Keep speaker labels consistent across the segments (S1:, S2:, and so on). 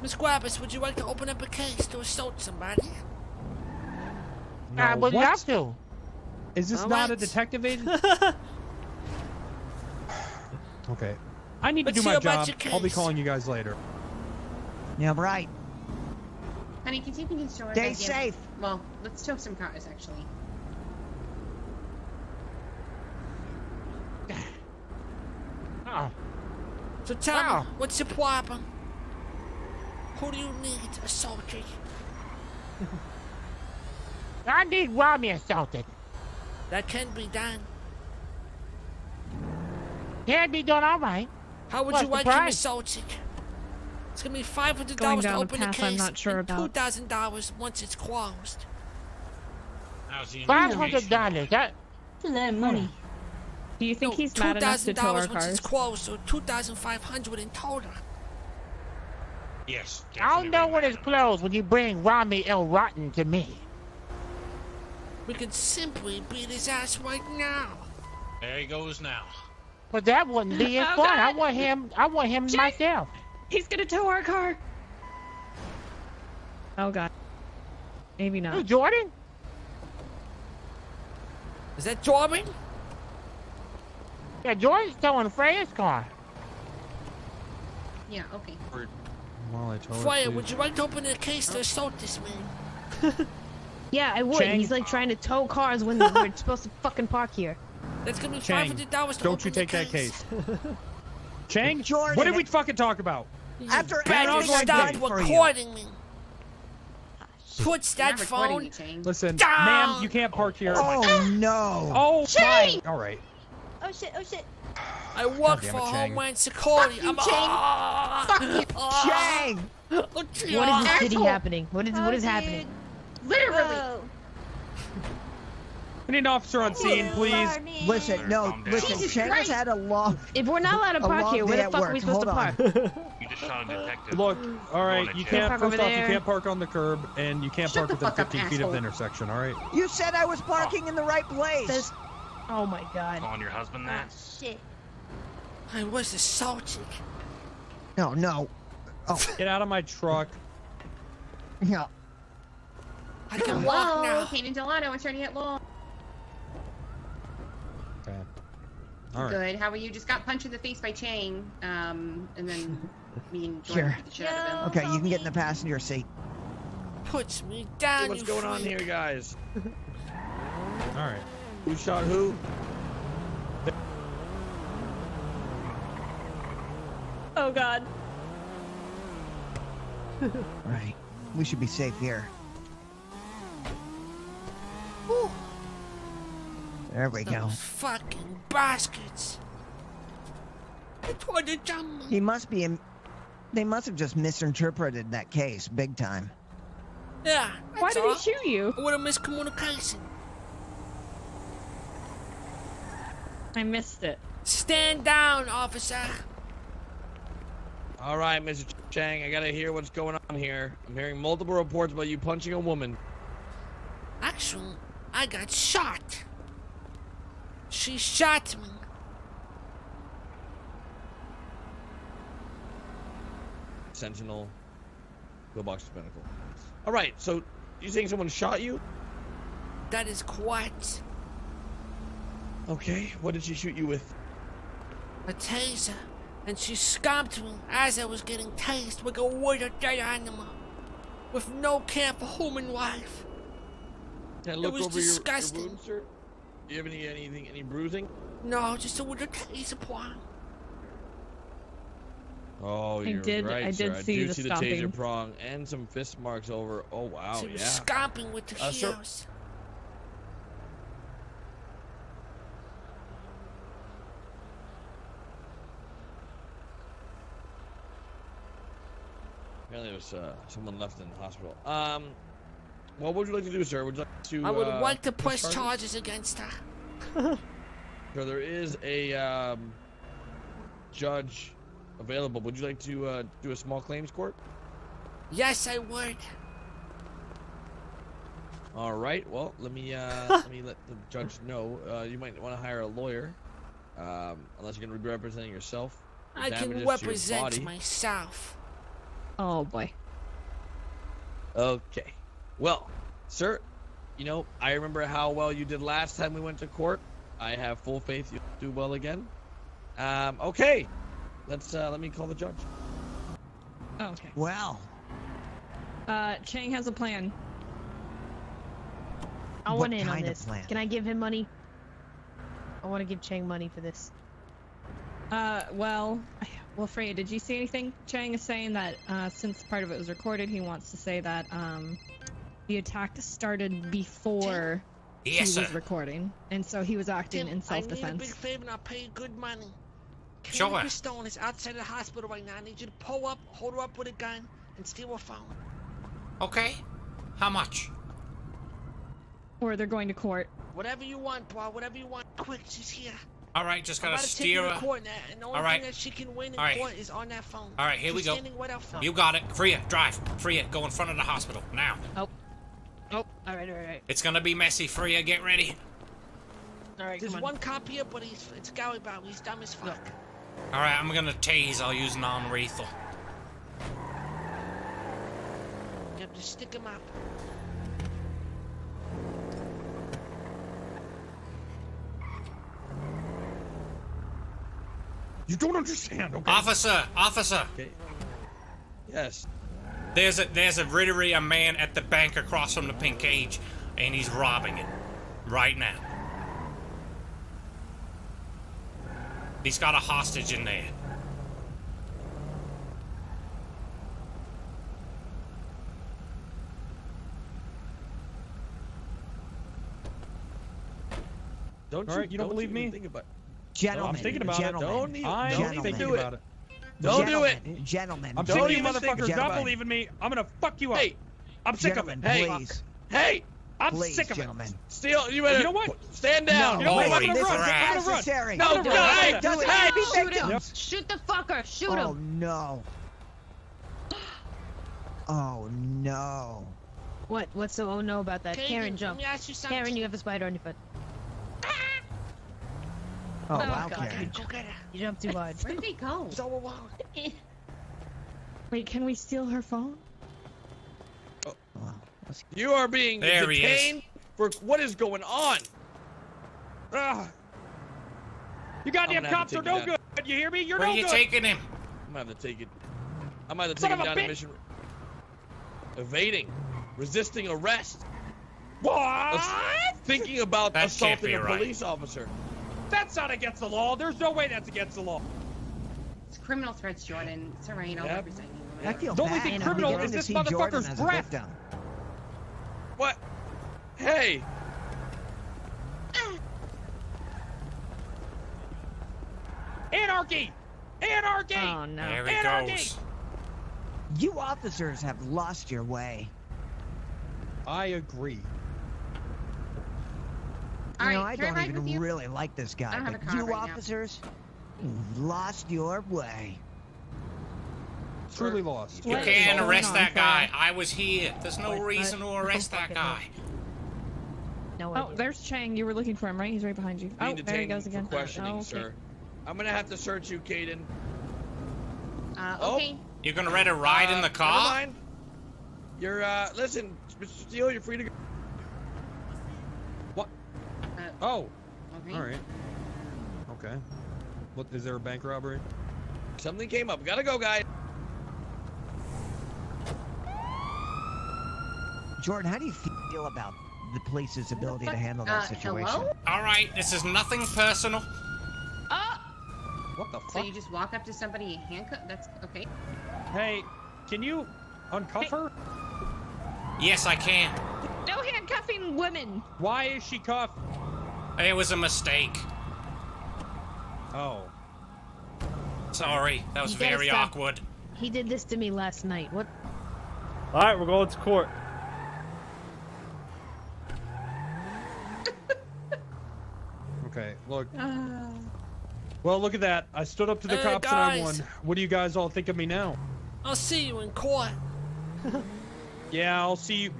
S1: Miss Grabbis, would you like to open up a case to assault somebody?
S2: No,
S3: I would love to.
S2: Is this not a detective agent? Okay. I need to do my job. I'll be calling you guys later.
S4: Yeah, right.
S5: Honey, can you take me to the store?
S4: Stay safe.
S5: Well, let's tow some cars, actually.
S3: Oh.
S1: So tell me, what's your problem? Who do you need assaulted?
S3: I need Robbie assaulted.
S1: That can be done.
S3: Can be done, all right.
S1: How would you like him assaulted? It's gonna be $500 to open the case.
S6: I'm not sure about.
S1: $2,000 once it's closed.
S3: $500. That's
S7: a lot of money.
S6: Do you think he's mad enough to tow our
S1: $2,000 once
S6: cars?
S1: it's closed, so $2,500 in total.
S8: Yes.
S3: I'll know when it's closed when you bring Rami El Rotten to me.
S1: We could simply beat his ass right now.
S8: There he goes now.
S3: But that wouldn't be as fun.
S6: God.
S3: I want him myself.
S6: He's gonna tow our car. Oh god. Maybe not.
S3: Hey, Jordan?
S1: Is that Jordan?
S3: Yeah, Jordan's towing Freya's car.
S5: Yeah, okay.
S2: Well, I told
S1: Freya, would you like to open a case to assault this man?
S6: Yeah, I would.
S2: Chang?
S6: He's like trying to tow cars when we're supposed to fucking park here.
S1: That's gonna be
S2: Chang,
S1: $500 to
S2: don't you
S1: open
S2: take
S1: the
S2: that case. Chang,
S4: Jordan,
S2: what did we fucking talk about?
S4: After
S1: Better
S4: everything I've
S1: stop
S4: done for you.
S1: recording me. Put that
S5: I'm not recording
S1: phone
S5: you, Chang.
S2: Listen,
S1: down.
S2: ma'am, you can't park here.
S4: Oh no!
S2: Oh
S7: Chang!
S2: my! All right.
S7: Oh shit, oh shit.
S1: I work
S2: damn
S1: for
S2: it, Chang.
S1: Homeland Security.
S5: Fuck you,
S1: I'm
S5: Chang. Fuck you.
S4: Chang!
S1: Oh,
S6: What is this city happening? What is happening?
S5: Literally.
S7: Whoa.
S2: We need an officer on scene, please.
S7: Barney.
S4: Listen, no,
S8: Calm down.
S4: listen.
S5: Jesus
S4: Chang has
S5: Christ.
S4: had a long.
S6: If we're not allowed to
S4: A
S6: park
S4: long
S6: here, where
S4: day
S6: the
S4: at
S6: fuck are we
S4: work.
S6: supposed to
S4: Hold
S6: park?
S8: You just shot a detective.
S2: Look, all right, you can't.
S6: Park
S2: First
S6: over
S2: off, you
S6: there.
S2: can't park on the curb, and you can't
S5: Shut
S2: park
S5: the
S2: within
S5: fuck up,
S2: 15 feet of the
S5: asshole.
S2: intersection. All right.
S4: You said I was parking in the right place.
S6: Says- Oh my god.
S8: Calling your husband that?
S7: Shit.
S1: I was assaulted.
S4: No, no. Oh,
S2: Get out of my truck.
S4: yeah.
S1: I can walk
S5: Hello,
S1: now.
S5: Kayden Gelato, attorney at law.
S2: Okay. All right.
S5: Good. How are you? Just got punched in the face by Chang, and then me and Jordan
S4: Sure.
S5: beat the shit out of him.
S4: Okay, you can get in the passenger seat.
S1: Puts me down.
S9: Hey, what's
S1: you
S9: going on
S1: freak.
S9: here, guys?
S2: All right.
S9: Who shot who?
S6: Oh god.
S4: Right. We should be safe here.
S1: Whew.
S4: There we go.
S1: Those fucking baskets. I tried to jump.
S4: He must be in. They must have just misinterpreted that case big time.
S1: Yeah.
S6: Why
S1: that's
S6: did
S1: all.
S6: he shoot you?
S1: What a miscommunication.
S6: I missed it.
S1: Stand down, officer.
S9: All right, Mr. Chang, I gotta hear what's going on here. I'm hearing multiple reports about you punching a woman.
S1: Actually, I got shot. She shot me.
S9: Sentinel, pillbox medical. All right, so you saying someone shot you?
S1: That is correct.
S9: Okay, what did she shoot you with?
S1: A taser. And she scabbed me as I was getting tased like a withered dead animal. With no care for human life.
S9: Can I look
S1: was
S9: over
S1: disgusting.
S9: your wound, sir? Do you have any bruising?
S1: No, just a withered taser prong.
S9: Oh, you're right,
S6: I
S9: sir.
S6: did see the
S9: the
S6: stomping.
S9: taser prong and some fist marks over. Oh wow,
S1: She was
S9: yeah.
S1: scamping with the
S9: Sir.
S1: heels.
S9: Apparently, there was someone left in the hospital. What would you like to do, sir? Would you like to?
S1: I would like to
S9: press
S1: press charges against her.
S9: So there is a judge available. Would you like to do a small claims court?
S1: Yes, I would.
S9: All right. Well, let me let the judge know. You might want to hire a lawyer, unless you're going to be representing yourself.
S1: I
S9: Damages
S1: can
S9: to your
S1: represent
S9: body.
S1: myself.
S6: Oh boy.
S9: Okay. Well, sir, you know, I remember how well you did last time we went to court. I have full faith you'll do well again. Okay. Let me call the judge.
S6: Oh, okay.
S4: Well,
S6: Chang has a plan.
S10: I
S4: What
S10: want in on
S4: kind of
S10: this.
S4: plan?
S10: Can I give him money? I want to give Chang money for this.
S6: Well, Freya, did you see anything? Chang is saying that since part of it was recorded, he wants to say that the attack started before he was recording, and so he was acting in
S1: I need a
S6: self-defense.
S1: big favor and I'll pay you good money.
S8: Sure.
S1: Kayden Stone is outside the hospital right now. I need you to pull up, hold her up with a gun, and steal her phone.
S8: Okay. How much?
S6: Or they're going to court.
S1: Whatever you want, bro. Whatever you want. Quick, she's here.
S8: All right, just
S1: I'm
S8: gotta
S1: about to take her
S8: steer
S1: to
S8: her.
S1: court, and the only
S8: All right.
S1: thing that she can win in
S8: All right.
S1: court is on that phone.
S8: All right, here we
S1: She's
S8: go.
S1: standing with her phone.
S8: You got it. Freya, drive. Freya, go in front of the hospital now.
S10: Oh, all right.
S8: It's gonna be messy. Freya, get ready.
S10: All right,
S1: There's
S10: come on.
S1: one cop here, but it's Gary Bow. He's dumb as fuck.
S8: All right, I'm gonna tase. I'll use non-lethal.
S1: Yep, just stick him up.
S2: You don't understand, okay?
S8: Officer.
S9: Okay. Yes.
S8: There's literally a man at the bank across from the pink cage, and he's robbing it right now. He's got a hostage in there.
S9: Don't
S2: All right, you don't believe
S9: even
S2: me?
S9: Think about it.
S4: gentlemen,
S2: I'm thinking about it.
S4: gentlemen,
S9: Don't even-
S2: I'm
S9: Don't
S2: thinking
S9: do it.
S2: about it.
S9: Don't do it.
S4: Gentlemen,
S2: I'm
S9: Don't
S2: sick of you
S9: even think
S2: motherfuckers
S9: about
S2: not
S9: it.
S2: believing me. I'm gonna fuck you up.
S9: Hey,
S2: I'm sick of it.
S4: gentlemen,
S9: Hey.
S4: please,
S9: hey,
S2: I'm
S4: please,
S2: sick of
S4: gentlemen.
S9: Steele, you better.
S2: You know what?
S9: Stand down.
S2: You know what? I'm
S8: Holy
S2: gonna run.
S8: crap.
S2: I'm gonna run.
S4: Necessary.
S9: No,
S2: Don't
S9: hey,
S2: do it.
S4: Do it.
S9: hey,
S4: Be
S10: Shoot him!
S4: victims.
S10: Shoot the fucker! Shoot
S4: Oh
S10: him!
S4: no. Oh no.
S10: What's so oh no about that?
S1: Kayden,
S10: Karen,
S1: let
S10: jump.
S1: me ask you something.
S10: Karen, you have a spider on your foot.
S4: Oh wow,
S10: God.
S4: Karen.
S1: Go get her.
S10: You jumped too hard.
S5: Where did they go?
S1: So alone.
S6: Wait, can we steal her phone?
S4: Wow, that's-
S9: You are being
S8: There he is.
S9: detained for what is going on.
S2: Ah. You goddamn
S9: gonna have
S2: cops
S9: to
S2: are
S9: take
S2: no
S9: you
S2: good. You hear me? You're
S8: Where
S2: no
S8: are you
S2: good.
S8: taking him?
S9: I'm gonna have to take it. I'm gonna have to
S2: Son
S9: take
S2: of
S9: him
S2: a
S9: down to
S2: bitch.
S9: mission. Evading, resisting arrest,
S2: What?
S9: thinking about
S8: That can't
S9: assaulting
S8: be
S9: a
S8: right.
S9: police officer.
S2: That's not against the law. There's no way that's against the law.
S5: It's criminal threats, Jordan. It's alright, I'll
S9: Yep.
S5: represent you.
S4: I feel
S2: The only
S4: bad.
S2: thing
S4: I'm
S2: criminal
S4: beginning
S2: is
S4: to
S2: this
S4: see Jordan
S2: motherfucker's
S4: as a
S2: breath.
S4: victim.
S9: What? Hey,
S2: Anarchy! Anarchy!
S6: Oh no.
S8: There he
S2: Anarchy!
S8: goes.
S4: You officers have lost your way.
S2: I agree.
S4: You know, I
S5: Alright, can I
S4: don't
S5: ride with
S4: even
S5: you?
S4: really like this guy,
S5: I don't have
S4: but
S5: a car
S4: you
S5: right now.
S4: officers, you've lost your way.
S2: Truly lost.
S8: You
S6: What is
S8: can't
S6: going
S8: arrest
S6: on,
S8: that guy.
S6: Freya?
S8: I was here. There's no
S10: What?
S8: reason to arrest that
S10: Fucking
S8: guy.
S10: No
S6: Oh,
S10: idea.
S6: there's Chang. You were looking for him, right? He's right behind you.
S9: being
S6: Oh, there he
S9: detained
S6: goes
S9: for
S6: again.
S9: questioning,
S6: Oh, okay.
S9: sir. I'm gonna have to search you, Kayden.
S5: Okay.
S8: You're gonna let her ride in the
S9: Never
S8: car?
S9: mind. You're listen, Mr. Steele, you're free to go.
S2: What?
S5: Uh,
S2: Oh,
S5: okay.
S2: all right. Okay. What, is there a bank robbery?
S9: Something came up. Gotta go, guys.
S4: Jordan, how do you feel about the police's ability to handle that situation?
S5: Hello?
S8: All right, this is nothing personal.
S2: What the
S5: So
S2: fuck?
S5: you just walk up to somebody and handcuff? That's okay.
S2: Hey, can you uncuff her?
S8: Yes, I can.
S6: No handcuffing women.
S2: Why is she cuffed?
S8: It was a mistake.
S2: Oh.
S8: Sorry, that was
S10: You gotta
S8: very
S10: stop.
S8: awkward.
S10: He did this to me last night. What?
S11: All right, we're going to court.
S2: Okay, look. Well, look at that. I stood up to the
S1: Hey,
S2: cops and I
S1: guys.
S2: won. What do you guys all think of me now?
S1: I'll see you in court.
S2: Yeah, I'll see you.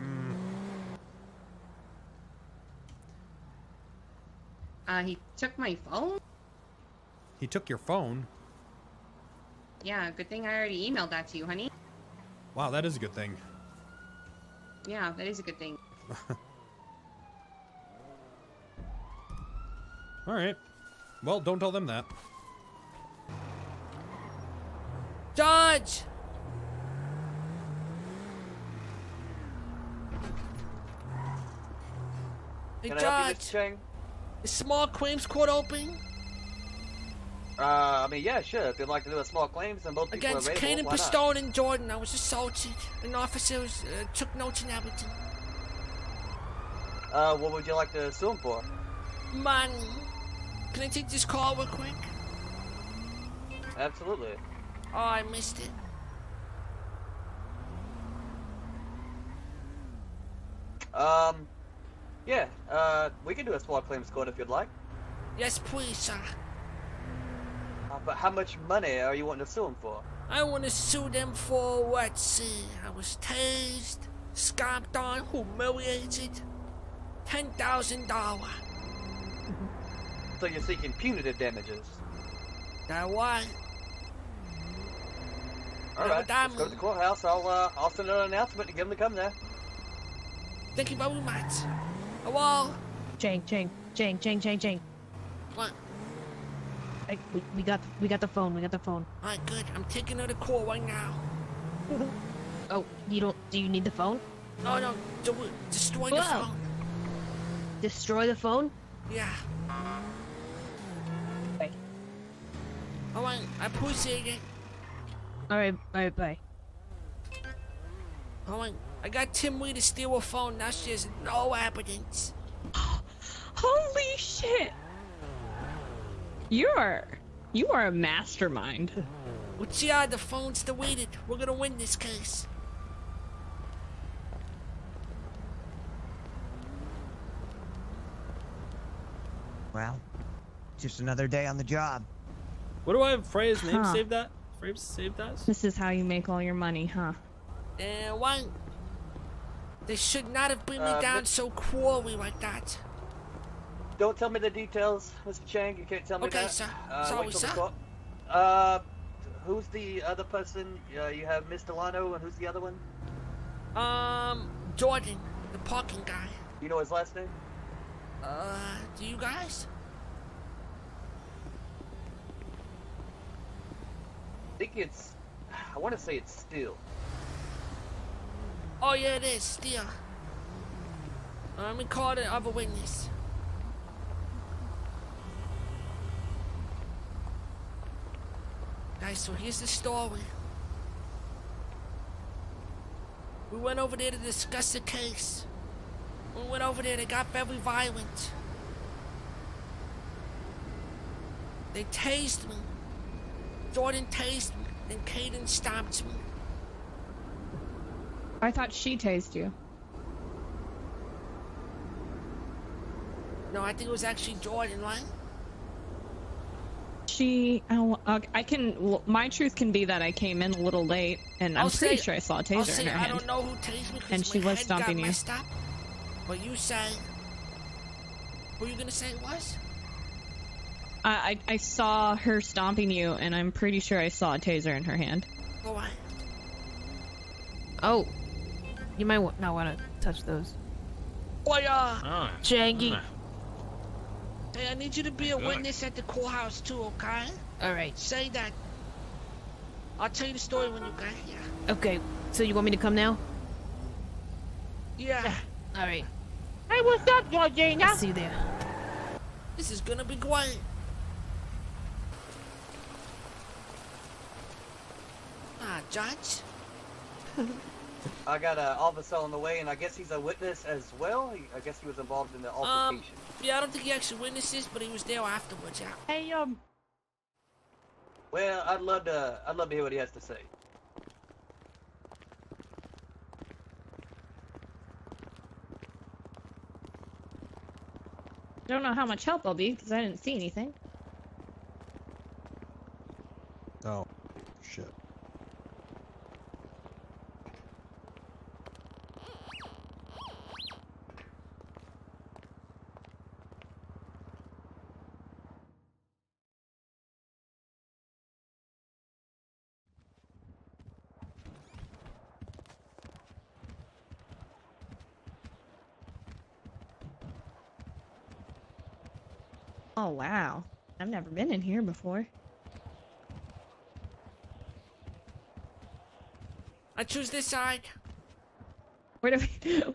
S5: He took my phone?
S2: He took your phone.
S5: Yeah, good thing I already emailed that to you, honey.
S2: Wow, that is a good thing.
S5: Yeah, that is a good thing.
S2: All right. Well, don't tell them that.
S1: Judge! Hey,
S12: Can I help you, Mr.
S1: Judge.
S12: Chang?
S1: Is small claims court open?
S12: I mean, yeah, sure. If you'd like to do a small claims, then both people are
S1: Against
S12: available.
S1: Kayden,
S12: Why not?
S1: Pistone, and Jordan. I was assaulted. An officer took notes and everything.
S12: What would you like to sue him for?
S1: Money. Can I take this call real quick?
S12: Absolutely.
S1: Oh, I missed it.
S12: Yeah, we can do a small claims court if you'd like.
S1: Yes, please, sir.
S12: But how much money are you wanting to sue him for?
S1: I want to sue them for, let's see, I was tased, stomped on, humiliated. $10,000.
S12: So you're seeking punitive damages?
S1: That why?
S12: Alright, let's go to the courthouse. I'll send out an announcement to get him to come there.
S1: Thank you very much. Hello?
S10: Chang.
S1: What?
S10: Hey, we got the phone.
S1: Alright, good. I'm taking her to court right now.
S10: Oh, do you need the phone?
S1: No, destroy the
S10: Whoa.
S1: phone.
S10: Destroy the phone?
S1: Yeah.
S10: Okay.
S1: Alright, I appreciate it.
S10: Alright, bye.
S1: Alright, I got Tim Ree to steal a phone. Now she has no evidence.
S6: Holy shit! You are a mastermind.
S1: What's the odds? The phone's deleted. We're gonna win this case.
S4: Well, just another day on the job.
S11: What do I have Freya's name
S6: Huh.
S11: saved at? Freya saved as?
S6: This is how you make all your money, huh?
S1: And why? They should not have beat me down so cruelly like that.
S12: Don't tell me the details, Mr. Chang. You can't tell me that.
S1: Okay, sir. Sorry,
S12: wait till the
S1: sir.
S12: court. Who's the other person? You have Miss Delano, and who's the other one?
S1: Jordan, the parking guy.
S12: You know his last name?
S1: Do you guys?
S12: I think it's... I want to say it's Steele.
S1: Oh, yeah, it is. Steele. Let me call the other witness. Guys, so here's the story. We went over there to discuss the case. When we went over there, they got very violent. They tased me. Jordan tased me, and Kayden stomped me.
S6: I thought she tased you.
S1: No, I think it was actually Jordan, right?
S6: My truth can be that I came in a little late, and I'm pretty sure I saw a taser in her
S1: I
S6: hand.
S1: don't know who tased me,
S6: And
S1: because
S6: she
S1: my
S6: was
S1: head
S6: stomping
S1: got
S6: you.
S1: messed up. But you say... Who are you gonna say it was?
S6: I saw her stomping you, and I'm pretty sure I saw a taser in her hand.
S1: Go on.
S10: Oh, you might not want to touch those.
S1: Oh,
S10: Jangy.
S1: Hey, I need you to be a witness at the courthouse too, okay?
S10: Alright.
S1: Say that. I'll tell you the story when you get here.
S10: Okay, so you want me to come now?
S1: Yeah.
S10: Alright.
S3: Hey, what's up, Georgina?
S10: I'll see you there.
S1: This is gonna be great. Judge?
S12: I got an officer on the way, and I guess he's a witness as well. I guess he was involved in the altercation.
S1: Yeah, I don't think he actually witnessed this, but he was there afterwards, yeah.
S3: Hey,
S12: Well, I'd love to hear what he has to say.
S6: Don't know how much help I'll be, because I didn't see anything.
S2: Oh, shit.
S6: Oh, wow. I've never been in here before.
S1: I choose this side.
S6: Where do we go?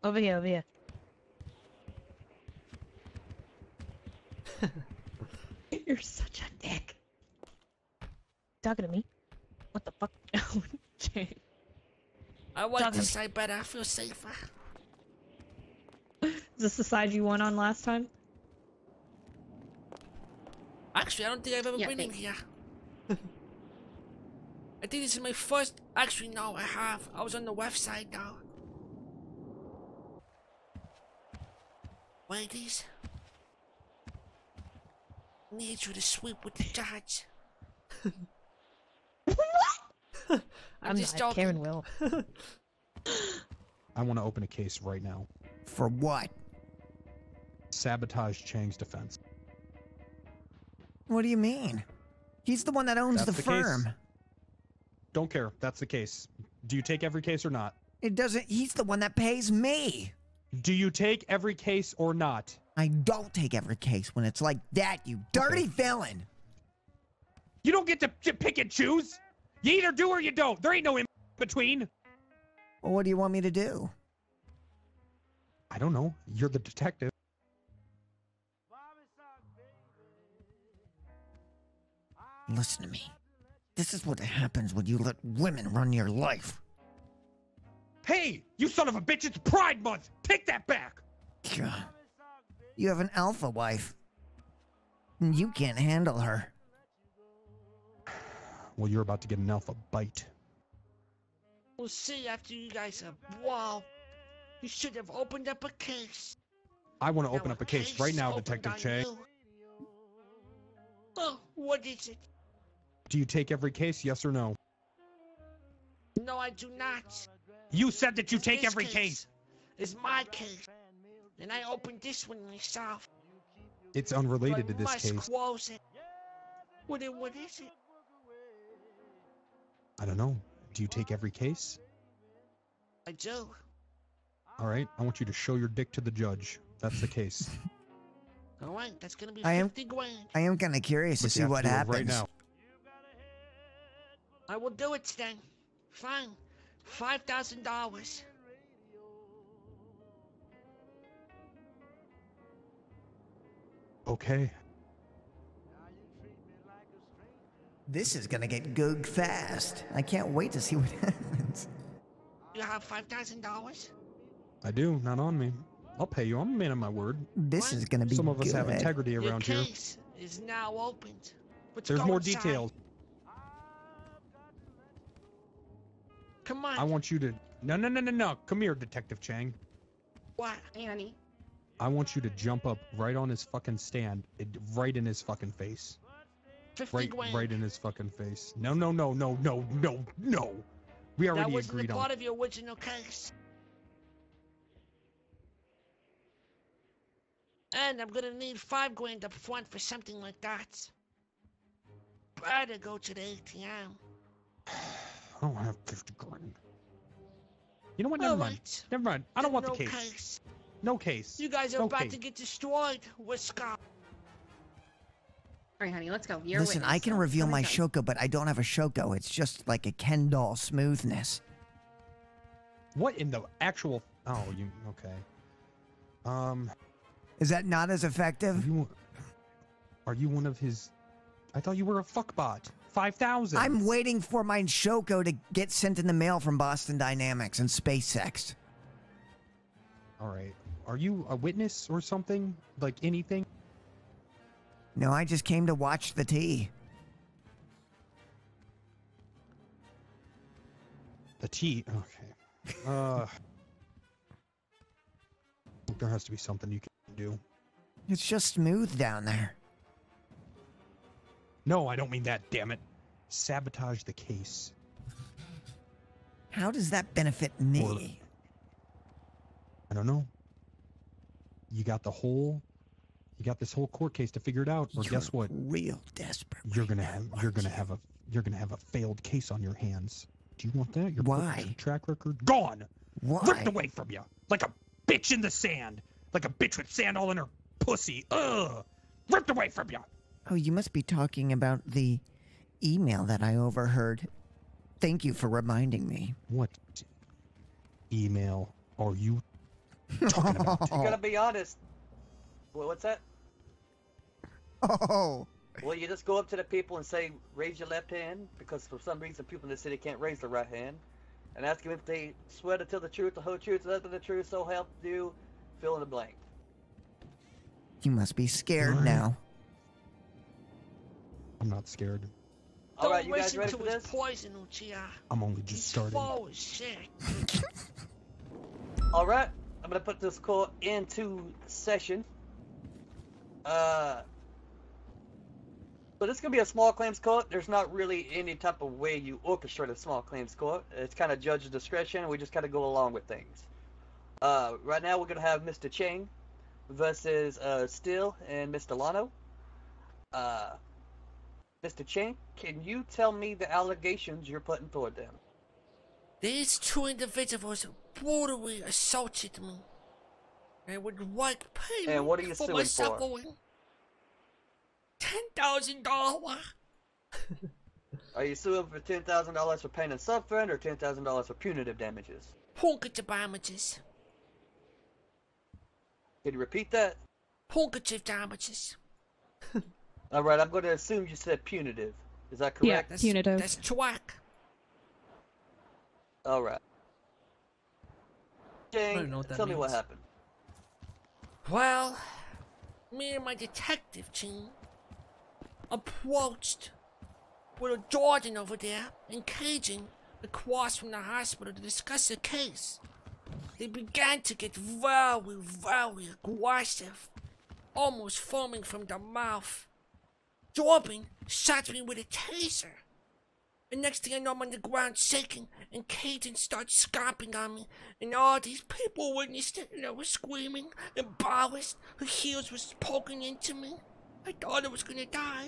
S10: Over here, over here.
S6: You're such a dick.
S10: Talking to me? What the fuck?
S6: Oh, Jay.
S1: I like this side better. I feel safer.
S6: Is this the side you won on last time?
S1: Actually, I don't think I've ever been in here. I think this is my first. Actually, no, I have. I was on the left side though. Ladies, need you to sweep with the judge.
S10: What?
S1: I'm just
S10: not.
S1: joking.
S10: Karen will.
S2: I want to open a case right now.
S4: For what?
S2: Sabotage Chang's defense.
S4: What do you mean? He's the one that owns
S2: That's
S4: the
S2: the case.
S4: firm.
S2: Don't care. That's the case. Do you take every case or not?
S4: It doesn't. He's the one that pays me.
S2: Do you take every case or not?
S4: I don't take every case when it's like that, you dirty villain.
S2: You don't get to pick and choose. You either do or you don't. There ain't no in between.
S4: Well, what do you want me to do?
S2: I don't know. You're the detective.
S4: Listen to me. This is what happens when you let women run your life.
S2: Hey, you son of a bitch, it's Pride Month. Take that back.
S4: You have an alpha wife. And you can't handle her.
S2: Well, you're about to get an alpha bite.
S1: We'll see after you guys have. Wow. You should have opened up a case.
S2: I want to open up a case right now, Detective Chang.
S1: Oh, what is it?
S2: Do you take every case, yes or no?
S1: No, I do not.
S2: You said that you take
S1: This
S2: every case.
S1: It's my case. And I opened this one myself.
S2: It's unrelated to
S1: I
S2: this
S1: must
S2: case.
S1: close it. What is it?
S2: I don't know. Do you take every case?
S1: I do.
S2: All right, I want you to show your dick to the judge. That's the case.
S1: All right, that's gonna be
S4: I am
S1: 50 grand.
S4: I am kind of curious to
S2: But
S4: see
S2: you have
S4: what
S2: to do it
S4: happens.
S2: right now.
S1: I will do it then. Fine. $5,000.
S2: Okay.
S4: This is gonna get goog fast. I can't wait to see what happens.
S1: You have $5,000?
S2: I do. Not on me. I'll pay you. I'm a man of my word.
S4: This is gonna be
S2: Some of us have
S4: good.
S2: integrity
S1: Your
S2: around here.
S1: case is now opened. Let's
S2: There's
S1: go
S2: more
S1: inside.
S2: details.
S1: Come on.
S2: I want you to... No. Come here, Detective Chang.
S1: What?
S5: Annie.
S2: I want you to jump up right on his fucking stand. Right in his fucking face.
S1: 50 grand.
S2: Right in his fucking face. No. We
S1: That
S2: already
S1: wasn't
S2: agreed
S1: a
S2: on
S1: part
S2: it.
S1: of your original case. And I'm gonna need 5 grand up front for something like that. Better go to the ATM.
S2: I don't have 50 grand. You know what? Never mind.
S1: Alright.
S2: Never mind. I don't want the
S1: No
S2: case. No case.
S1: You guys are
S2: No
S1: about
S2: case.
S1: to get destroyed with Scott.
S5: All right, honey, let's go. You're a
S4: Listen,
S5: witness,
S4: I can
S5: so
S4: reveal
S5: go
S4: my
S5: ahead.
S4: Shoko, but I don't have a Shoko. It's just like a Ken doll smoothness.
S2: What in the actual... Oh, you... Okay.
S4: Is that not as effective?
S2: Are you one of his... I thought you were a fuckbot. 5,000.
S4: I'm waiting for my Shoko to get sent in the mail from Boston Dynamics and SpaceX.
S2: All right. Are you a witness or something? Like anything?
S4: No, I just came to watch the tea.
S2: The tea. Okay. There has to be something you can do.
S4: It's just smooth down there.
S2: No, I don't mean that, damn it. Sabotage the case.
S4: How does that benefit me?
S2: Or- I don't know. You got this whole court case to figure it out, or guess what?
S4: Real desperate.
S2: You're gonna have a failed case on your hands. Do you want that? Your
S4: Why?
S2: track record gone.
S4: Why?
S2: Ripped away from you like a bitch in the sand, like a bitch with sand all in her pussy. Ugh. Ripped away from you.
S4: Oh, you must be talking about the email that I overheard. Thank you for reminding me.
S2: What email are you talking about?
S12: You gotta be honest. What's that?
S4: Oh.
S12: Well, you just go up to the people and say, raise your left hand, because for some reason people in the city can't raise their right hand, and ask them if they swear to tell the truth, the whole truth, nothing but the truth, so help you, fill in the blank.
S4: You must be scared now.
S2: I'm not scared.
S12: Alright, you guys ready for this?
S1: Poison, Uchiha.
S2: I'm only just starting.
S1: Oh, shit.
S12: Alright, I'm gonna put this court into session. So this is going to be a small claims court. There's not really any type of way you orchestrate a small claims court. It's kind of judge's discretion, and we just kind of go along with things. Right now we're going to have Mr. Chang versus Steele and Mr. Lano. Mr. Chang, can you tell me the allegations you're putting toward them?
S1: These two individuals brutally assaulted me. They would like payment
S12: and what are you
S1: for
S12: suing
S1: my
S12: for?
S1: suffering. $10,000.
S12: Are you suing for $10,000 for pain and suffering, or $10,000 for punitive damages?
S1: Punitive damages.
S12: Can you repeat that?
S1: Punitive damages.
S12: Alright, I'm going to assume you said punitive. Is that correct?
S6: Yeah, punitive.
S1: That's twack.
S12: Alright.
S11: I don't
S12: Chang,
S11: know what that
S12: tell me what
S11: means.
S12: happened.
S1: Well, me and my detective team approached little Jordan over there and Kayden across from the hospital to discuss the case. They began to get very, very aggressive, almost foaming from their mouth. Jordan shot me with a taser. And next thing I know, I'm on the ground shaking, and Kayden starts stomping on me, and all these people witnessed it, and they were screaming, embarrassed. Her heels was poking into me. I thought I was gonna die.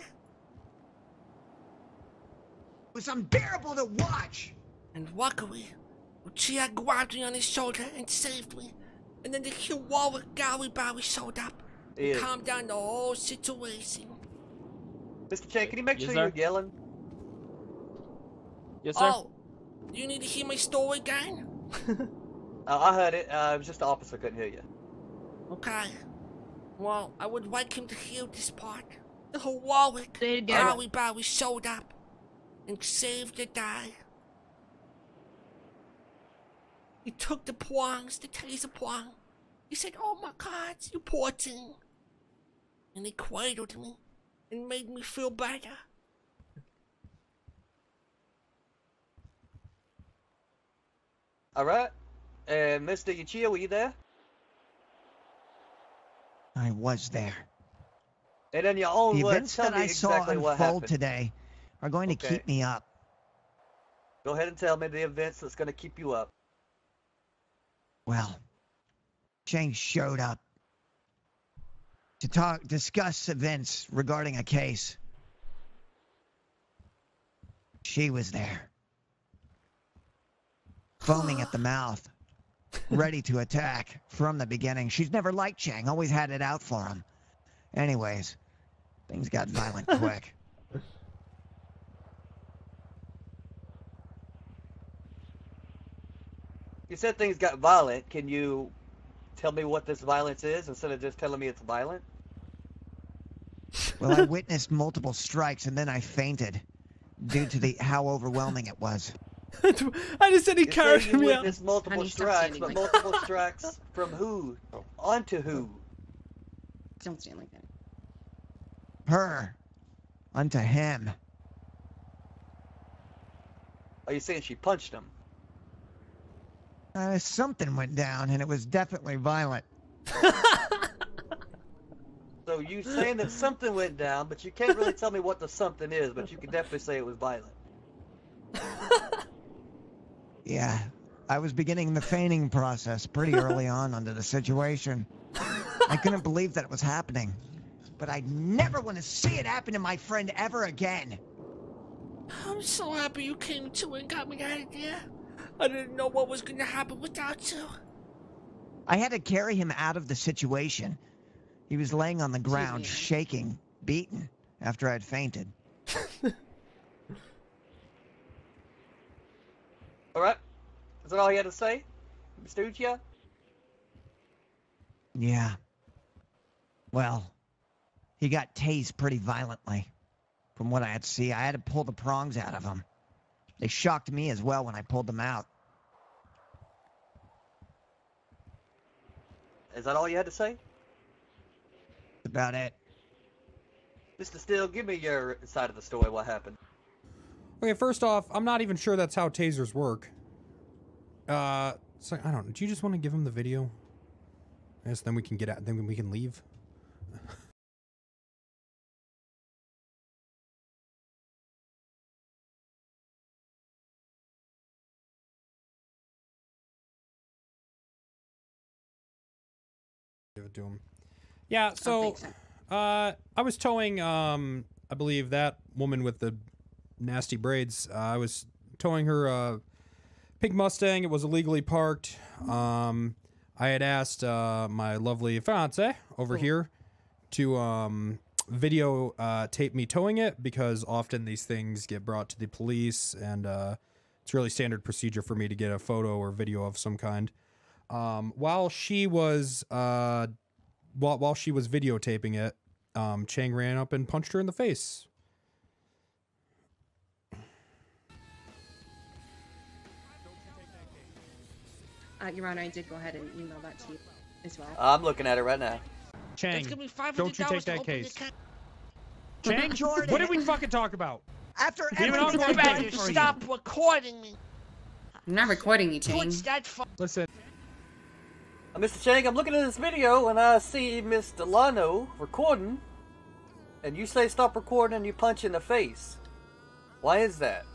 S4: It was unbearable to watch.
S1: And luckily, Uchiha grabbed me on his shoulder and saved me. And then the heroic Garibaldi showed up and
S12: Yeah.
S1: calmed down the whole situation.
S12: Mr. Chang, can you make
S11: Yes,
S12: sure
S11: sir.
S12: you're yelling?
S11: Yes, sir.
S1: Oh, you need to hear my story again?
S12: I heard it. It was just the officer couldn't hear you.
S1: Okay. Well, I would like him to hear this part. The heroic
S10: Say it again.
S1: Garibaldi showed up and saved the day. He took the prongs, the taser prong. He said, "Oh my God, you poor thing." And he cradled me and made me feel better.
S12: Alright. And Mr. Uchiha, were you there?
S4: I was there.
S12: And in your own
S4: The
S12: words,
S4: events
S12: tell
S4: that
S12: me
S4: I saw
S12: exactly what
S4: unfold
S12: happened.
S4: today are going to
S12: Okay.
S4: keep me up.
S12: Go ahead and tell me the events that's going to keep you up.
S4: Well, Chang showed up to discuss events regarding a case. She was there, foaming at the mouth, ready to attack from the beginning. She's never liked Chang, always had it out for him. Anyways, things got violent quick.
S12: You said things got violent. Can you tell me what this violence is instead of just telling me it's violent?
S4: Well, I witnessed multiple strikes and then I fainted due to how overwhelming it was.
S11: I just said he
S12: You
S11: carried
S12: say you
S11: me out.
S12: witnessed multiple
S5: Honey, stop
S12: strikes,
S5: standing
S12: but
S5: like
S12: multiple strikes from who? Onto who?
S5: Don't stand like that.
S4: Her unto him.
S12: Are you saying she punched him?
S4: Something went down and it was definitely violent.
S12: So you saying that something went down, but you can't really tell me what the something is, but you can definitely say it was violent.
S4: Yeah, I was beginning the feigning process pretty early on under the situation. I couldn't believe that it was happening, but I never want to see it happen to my friend ever again.
S1: I'm so happy you came to and got me out of there. I didn't know what was gonna happen without you.
S4: I had to carry him out of the situation. He was laying on the ground, shaking, beaten, after I'd fainted.
S12: Alright. Is that all you had to say, Mr. Uchiha?
S4: Yeah. Well, he got tased pretty violently. From what I had to see, I had to pull the prongs out of him. They shocked me as well when I pulled them out.
S12: Is that all you had to say?
S4: That's about it.
S12: Mr. Steele, give me your side of the story, what happened.
S2: Okay, first off, I'm not even sure that's how tasers work. So I don't know. Do you just want to give him the video? I guess then we can get out. Then we can leave. Give it to him. Yeah. So, I was towing. I believe that woman with the nasty braids. I was towing her pink Mustang. It was illegally parked. I had asked my lovely fiance over here to video tape me towing it, because often these things get brought to the police, and it's really standard procedure for me to get a photo or video of some kind. While she was videotaping it, Chang ran up and punched her in the face.
S5: Your Honor, I did go ahead and email that to you as well.
S12: I'm looking at it right now.
S9: Chang, don't you take that case.
S1: Chang,
S2: what did we fucking talk about?
S4: After
S1: everything you better stop recording me.
S5: I'm not recording you, Chang.
S2: Listen.
S12: Mr. Chang, I'm looking at this video and I see Miss Delano recording, and you say stop recording and you punch in the face. Why is that?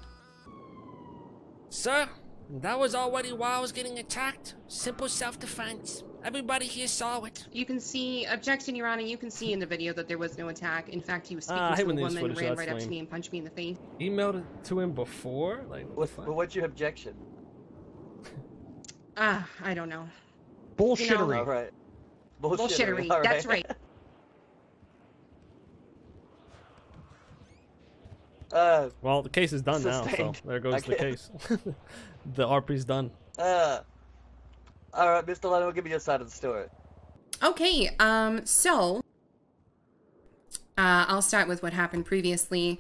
S1: Sir, that was already while I was getting attacked. Simple self-defense. Everybody here saw it.
S5: You can see, objection, Your Honor, you can see in the video that there was no attack. In fact, he was speaking to a woman, ran right up to me and punched me in the face.
S11: Emailed it to him before? Like,
S12: what's your objection?
S5: I don't know.
S9: Bullshittery.
S5: You know,
S12: all right.
S5: Bullshittery.
S12: All right.
S5: That's right.
S11: Well, the case is done now, so there goes the case. The RP's done.
S12: All right, Mr. Delano, give me your side of the story.
S5: Okay, so I'll start with what happened previously.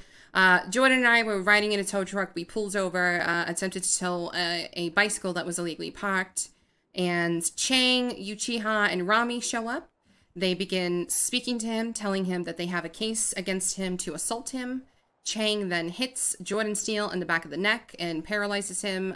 S5: Jordan and I were riding in a tow truck. We pulled over, attempted to tow a bicycle that was illegally parked. And Chang, Uchiha, and Rami show up. They begin speaking to him, telling him that they have a case against him to assault him. Chang then hits Jordan Steele in the back of the neck and paralyzes him.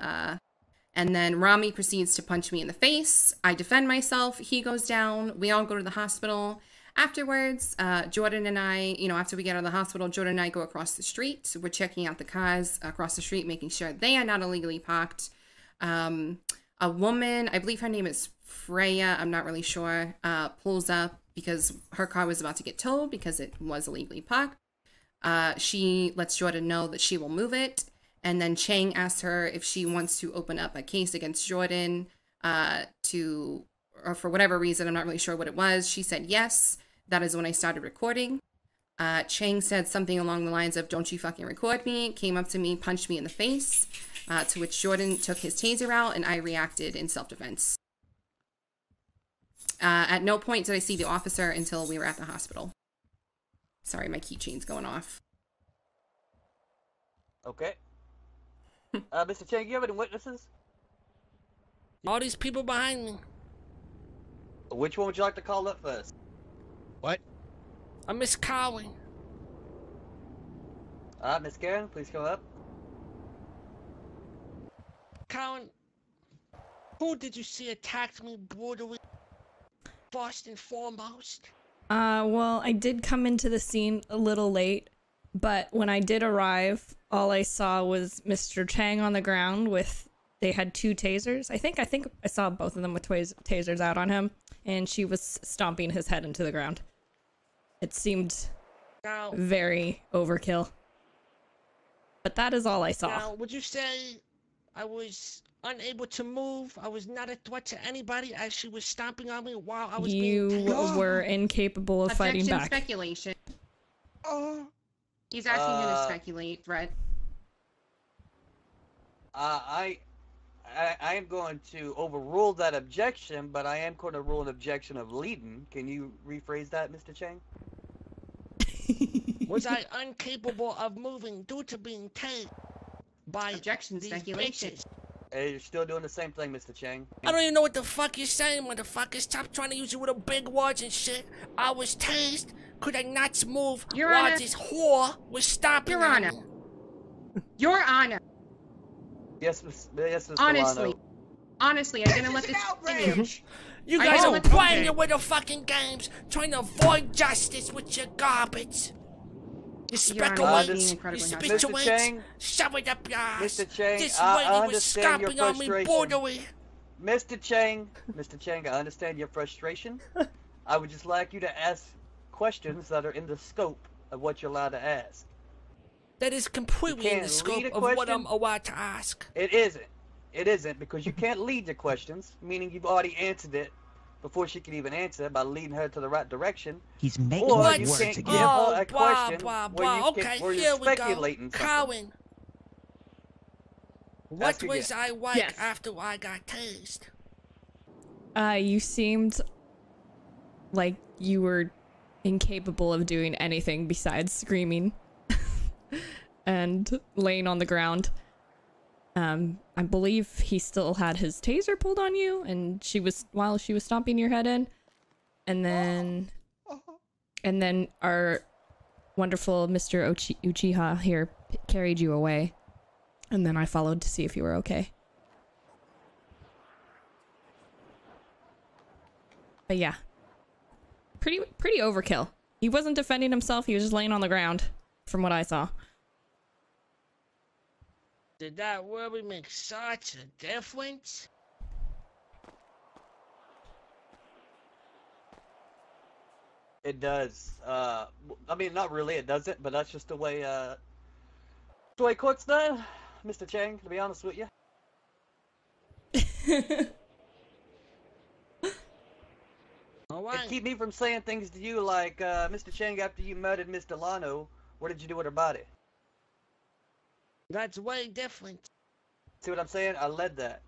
S5: And then Rami proceeds to punch me in the face. I defend myself. He goes down. We all go to the hospital. Afterwards, Jordan and I, after we get out of the hospital, Jordan and I go across the street. So we're checking out the cars across the street, making sure they are not illegally parked. A woman, I believe her name is Freya, I'm not really sure, pulls up because her car was about to get towed because it was illegally parked. She lets Jordan know that she will move it. And then Chang asks her if she wants to open up a case against Jordan or for whatever reason, I'm not really sure what it was. She said yes. That is when I started recording. Chang said something along the lines of, "Don't you fucking record me," came up to me, punched me in the face, to which Jordan took his taser out and I reacted in self-defense. At no point did I see the officer until we were at the hospital. Sorry, my keychain's going off.
S12: Okay. Mr. Chang, you have any witnesses?
S1: All these people behind me.
S12: Which one would you like to call up first?
S9: What?
S1: Miss Cowan.
S12: Miss Karen, please come up.
S1: Cowan, who did you see attacked me brutally? First and foremost.
S6: Well, I did come into the scene a little late, but when I did arrive, all I saw was Mr. Chang on the ground they had 2 tasers. I think I saw both of them with tasers out on him, and she was stomping his head into the ground. It seemed very overkill. But that is all I saw.
S1: Now, would you say I was unable to move. I was not a threat to anybody as she was stomping on me while I was
S13: You
S1: being tased.
S13: were incapable of fighting
S5: Objection,
S13: back.
S5: speculation. He's asking him to speculate, threat.
S12: I am going to overrule that objection, but I am going to rule an objection of leading. Can you rephrase that, Mr. Chang?
S1: Was I incapable of moving due to being tased by
S5: objection,
S1: these
S5: speculation?
S1: bitches?
S12: Hey, you're still doing the same thing, Mr. Chang.
S1: I don't even know what the fuck you're saying, motherfucker. Stop trying to use your little big words and shit. I was tased. Could I not move
S5: Your
S1: while
S5: Honor.
S1: this whore was stomping
S5: Your
S1: on
S5: Honor.
S1: me?
S5: Your Honor.
S12: Yes, Mr.
S5: Honestly.
S12: Solano.
S5: Honestly, I'm gonna let this continue.
S1: You
S5: I
S1: guys
S5: know
S1: are
S5: it's
S1: playing
S5: okay.
S1: your little fucking games, trying to avoid justice with your garbage. You
S5: Your Honor,
S1: speculate,
S5: being
S1: you
S5: incredibly
S1: speculate,
S12: Chang.
S1: shove it up your ass.
S12: Mr. Chang,
S1: This
S12: I
S1: lady was
S12: understand your
S1: stomping on me
S12: frustration.
S1: brutally.
S12: Mr. Chang, I understand your frustration. I would just like you to ask questions that are in the scope of what you're allowed to ask.
S1: That is completely in the
S12: can't
S1: scope
S12: lead a
S1: of what
S12: question?
S1: I'm allowed to ask.
S12: It isn't. It isn't, because you can't lead your questions, meaning you've already answered it before she can even answer by leading her to the right direction.
S4: He's making
S12: Or
S4: up
S12: you
S4: words
S12: can't
S4: again.
S12: give her a question
S1: blah,
S12: where, you
S1: okay,
S12: where
S1: here
S12: you're
S1: we go.
S12: speculating something.
S1: Cowan, what
S12: Ask again.
S1: was I like
S13: Yes.
S1: after I got tased?
S13: You seemed like you were incapable of doing anything besides screaming and laying on the ground. I believe he still had his taser pulled on you, and while she was stomping your head in, and then our wonderful Mr. Uchiha here carried you away, and then I followed to see if you were okay. But yeah, pretty overkill. He wasn't defending himself; he was just laying on the ground, from what I saw.
S1: Did that really make such a difference?
S12: It does. I mean, not really, it doesn't, but that's just the way court's done, Mr. Chang, to be honest with you.
S1: Alright.
S12: And keep me from saying things to you like, Mr. Chang, after you murdered Miss Delano, what did you do with her body?
S1: That's way different.
S12: See what I'm saying? I led that.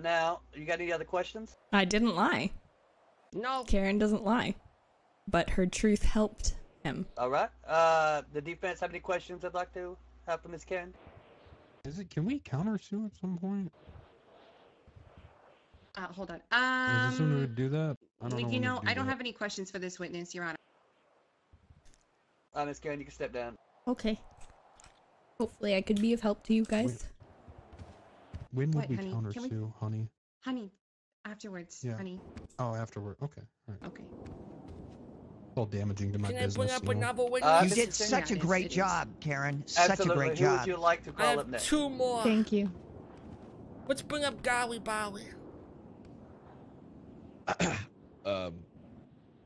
S12: Now, you got any other questions?
S13: I didn't lie.
S1: No.
S13: Karen doesn't lie. But her truth helped him.
S12: Alright. The defense have any questions they'd like to have for Miss Karen?
S2: Can we countersue at some point?
S5: Hold on.
S2: Is this when we would do that? I don't know.
S5: You know, I don't have any questions for this witness, Your Honor.
S12: Miss Karen, you can step down.
S13: Okay. Hopefully I could be of help to you guys.
S2: When would
S5: What,
S2: we
S5: honey? Can we-
S2: countersue, honey?
S5: Honey, afterwards,
S2: Yeah.
S5: honey.
S2: Oh, afterward. Okay. All right.
S5: Okay.
S2: It's all damaging to my
S1: Can I
S2: business.
S1: bring up
S2: you know?
S1: another witness?
S4: You did such a great job, Karen. Such a
S12: Absolutely.
S4: great
S12: Who would
S4: job.
S12: you like to
S1: I
S12: call
S1: have
S12: up next?
S1: two more.
S6: Thank you.
S1: Let's bring up Golly Bowie.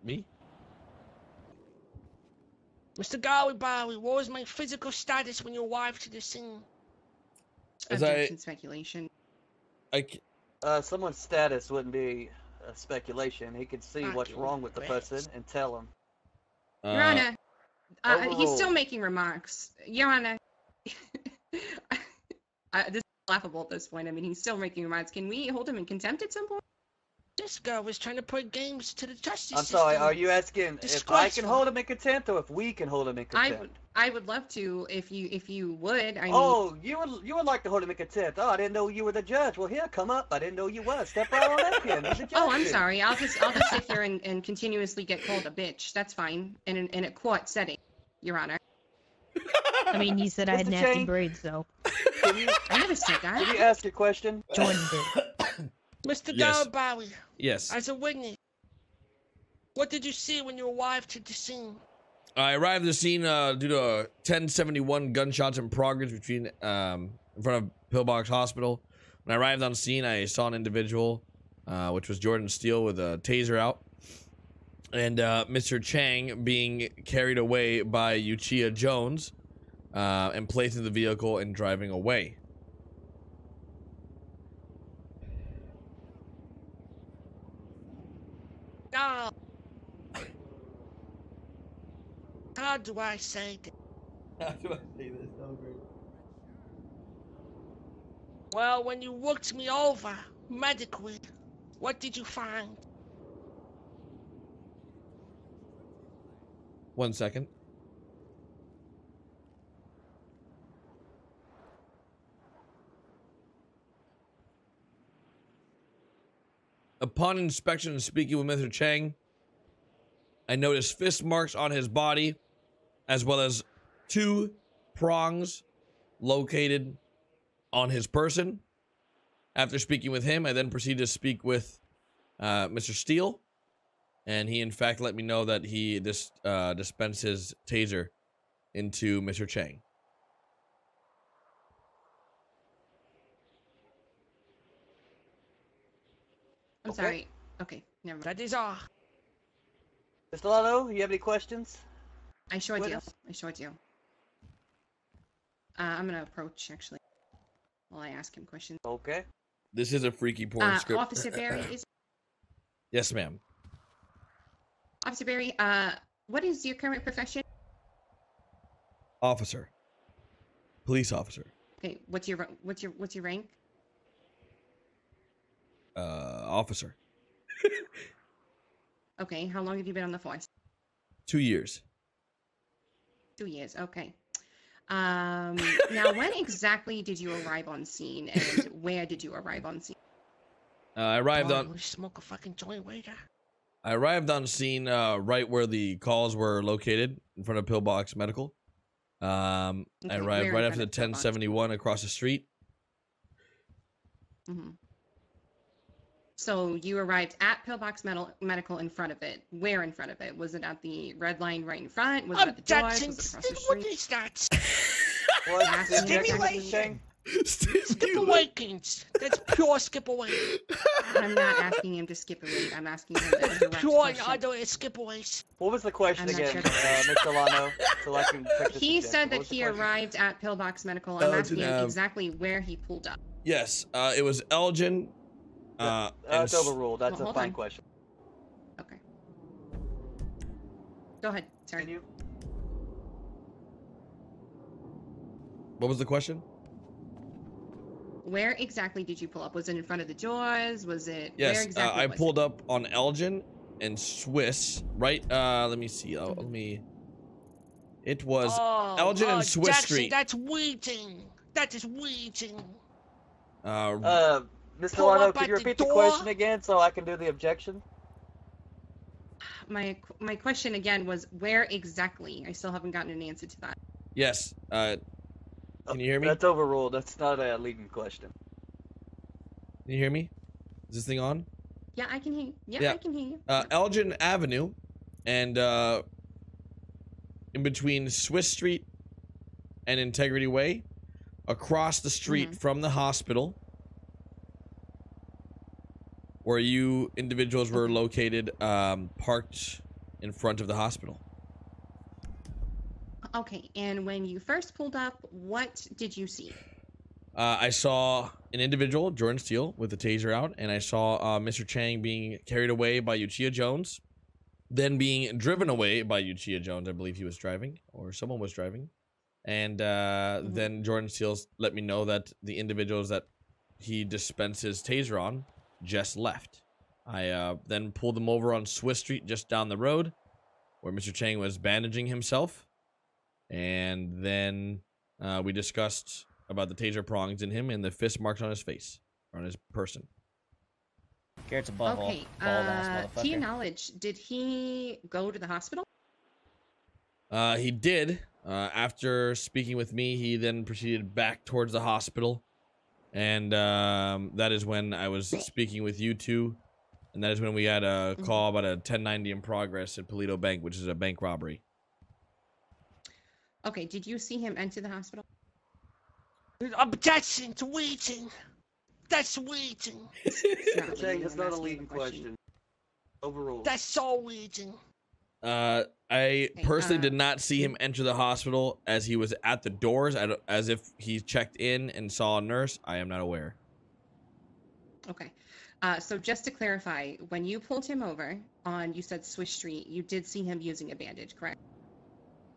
S9: Me?
S1: Mr. Golly Bowie, what was my physical status when you arrived to the scene?
S9: As
S5: Objection, speculation.
S12: Someone's status wouldn't be a speculation. He could see what's wrong with the person and tell him.
S5: Your Honor, he's
S12: overruled.
S5: still making remarks. Your Honor, this is laughable at this point. I mean, he's still making remarks. Can we hold him in contempt at some point?
S1: This girl was trying to play games to the justice
S12: I'm sorry,
S1: system.
S12: are you asking if I can
S1: Disgraceful.
S12: hold him in contempt or if we can hold him in contempt?
S5: I would love to if you would. I mean,
S12: Oh, you would like to hold him in contempt. Oh, I didn't know you were the judge. Well, here, come up. I didn't know you were. Step right on up here. You're the judge.
S5: oh, I'm sorry. I'll just sit here and continuously get called a bitch. That's fine. In a court setting, Your Honor.
S10: I mean, you said I had
S12: Mr.
S10: nasty
S12: Chang?
S10: braids, though.
S5: I never said that.
S12: Can you ask your question?
S10: Jordan did.
S1: Mr.
S9: Yes.
S1: Golly Bowie,
S9: Yes.
S1: as a witness, what did you see when you arrived to the scene?
S9: I arrived at the scene due to 1071 gunshots in progress between in front of Pillbox Hospital. When I arrived on scene, I saw an individual, which was Jordan Steele, with a taser out, and Mr. Chang being carried away by Uchiha Jones and placed in the vehicle and driving away.
S1: No. How do I say this?
S9: How do I say this? That was great.
S1: Well, when you looked me over medically, what did you find?
S9: 1 second. Upon inspection and speaking with Mr. Chang, I noticed fist marks on his body, as well as 2 prongs located on his person. After speaking with him, I then proceeded to speak with Mr. Steele, and he in fact let me know that he dispensed his taser into Mr. Chang.
S5: I'm sorry. Okay, never mind.
S1: That is all.
S12: Mr. Lotto, you have any questions?
S5: I sure do.
S12: Witness?
S5: I sure do. I'm gonna approach, actually, while I ask him questions.
S12: Okay.
S9: This is a freaky porn script.
S5: Officer Barry, is...
S9: Yes, ma'am.
S5: Officer Barry, what is your current profession?
S9: Officer. Police officer.
S5: Okay, what's your rank?
S9: Officer.
S5: Okay, how long have you been on the force?
S9: 2 years.
S5: 2 years, okay. Now, when exactly did you arrive on scene, and where did you arrive on scene?
S9: I arrived on.
S1: We smoke a fucking joint, waiter.
S9: I arrived on scene right where the calls were located, in front of Pillbox Medical. I arrived right after the 1071 across the street.
S5: Mm-hmm. So you arrived at Pillbox Medical in front of it. Where in front of it? Was it at the red line right in front? Was it at the doors? Was it across the street?
S1: What is that?
S12: Stimulation.
S1: Skip away, Kings. That's pure skip away.
S5: I'm not asking him to skip away. I'm asking him a direct
S1: Pure
S5: question.
S1: other skip aways.
S12: What was the question
S5: I'm not
S12: again,
S5: sure.
S12: Mr. Lano? So I can check this
S5: He
S12: again.
S5: said
S12: What
S5: that
S12: was the
S5: he
S12: question?
S5: arrived at Pillbox Medical. I'm asking him exactly where he pulled up.
S9: Yes, it was Elgin.
S12: That's overruled. That's
S5: Well,
S12: a
S5: hold
S12: fine
S5: on.
S12: question.
S5: Okay. Go ahead. Sorry.
S12: Can you?
S9: What was the question?
S5: Where exactly did you pull up? Was it in front of the doors? Was it?
S9: Yes,
S5: Where exactly
S9: I
S5: was
S9: pulled up on Elgin and Swiss, right? Let me see. Let me. It was Elgin and Swiss
S1: Jackson,
S9: Street.
S1: That's weeding. That is weeding.
S12: Mr.
S1: Pull
S12: Lano,
S1: up
S12: could
S1: at
S12: you
S1: the
S12: repeat the
S1: door?
S12: question again so I can do the objection?
S5: My question again was where exactly? I still haven't gotten an answer to that.
S9: Yes. Can you hear me?
S12: That's overruled. That's not a leading question.
S9: Can you hear me? Is this thing on?
S5: Yeah, I can hear you. Yeah,
S9: Yeah.
S5: I can hear you.
S9: Elgin Avenue, and in between Swiss Street and Integrity Way, across the street from the hospital, where you individuals were located, parked in front of the hospital.
S5: Okay, and when you first pulled up, what did you see?
S9: I saw an individual, Jordan Steele, with the taser out, and I saw Mr. Chang being carried away by Uchiha Jones, then being driven away by Uchiha Jones. I believe he was driving, or someone was driving. And then Jordan Steele let me know that the individuals that he dispensed his taser on just left. I then pulled them over on Swiss Street just down the road, where Mr. Chang was bandaging himself. And then we discussed about the taser prongs in him and the fist marks on his face, or on his person.
S14: Garrett's a butthole.
S5: Okay,
S14: Bald-ass
S5: to your
S14: motherfucker.
S5: knowledge, did he go to the hospital?
S9: He did. After speaking with me, he then proceeded back towards the hospital. And that is when I was speaking with you two. And that is when we had a call about a 1090 in progress at Polito Bank, which is a bank robbery.
S5: Okay, did you see him enter the hospital?
S1: Objection to weeding. That's weeding.
S12: Chang, that's not a leading question. Overruled.
S1: That's so weeding.
S9: I personally did not see him enter the hospital as he was at the doors, as if he checked in and saw a nurse. I am not aware.
S5: Okay. So just to clarify, when you pulled him over on, you said Swiss Street, you did see him using a bandage, correct?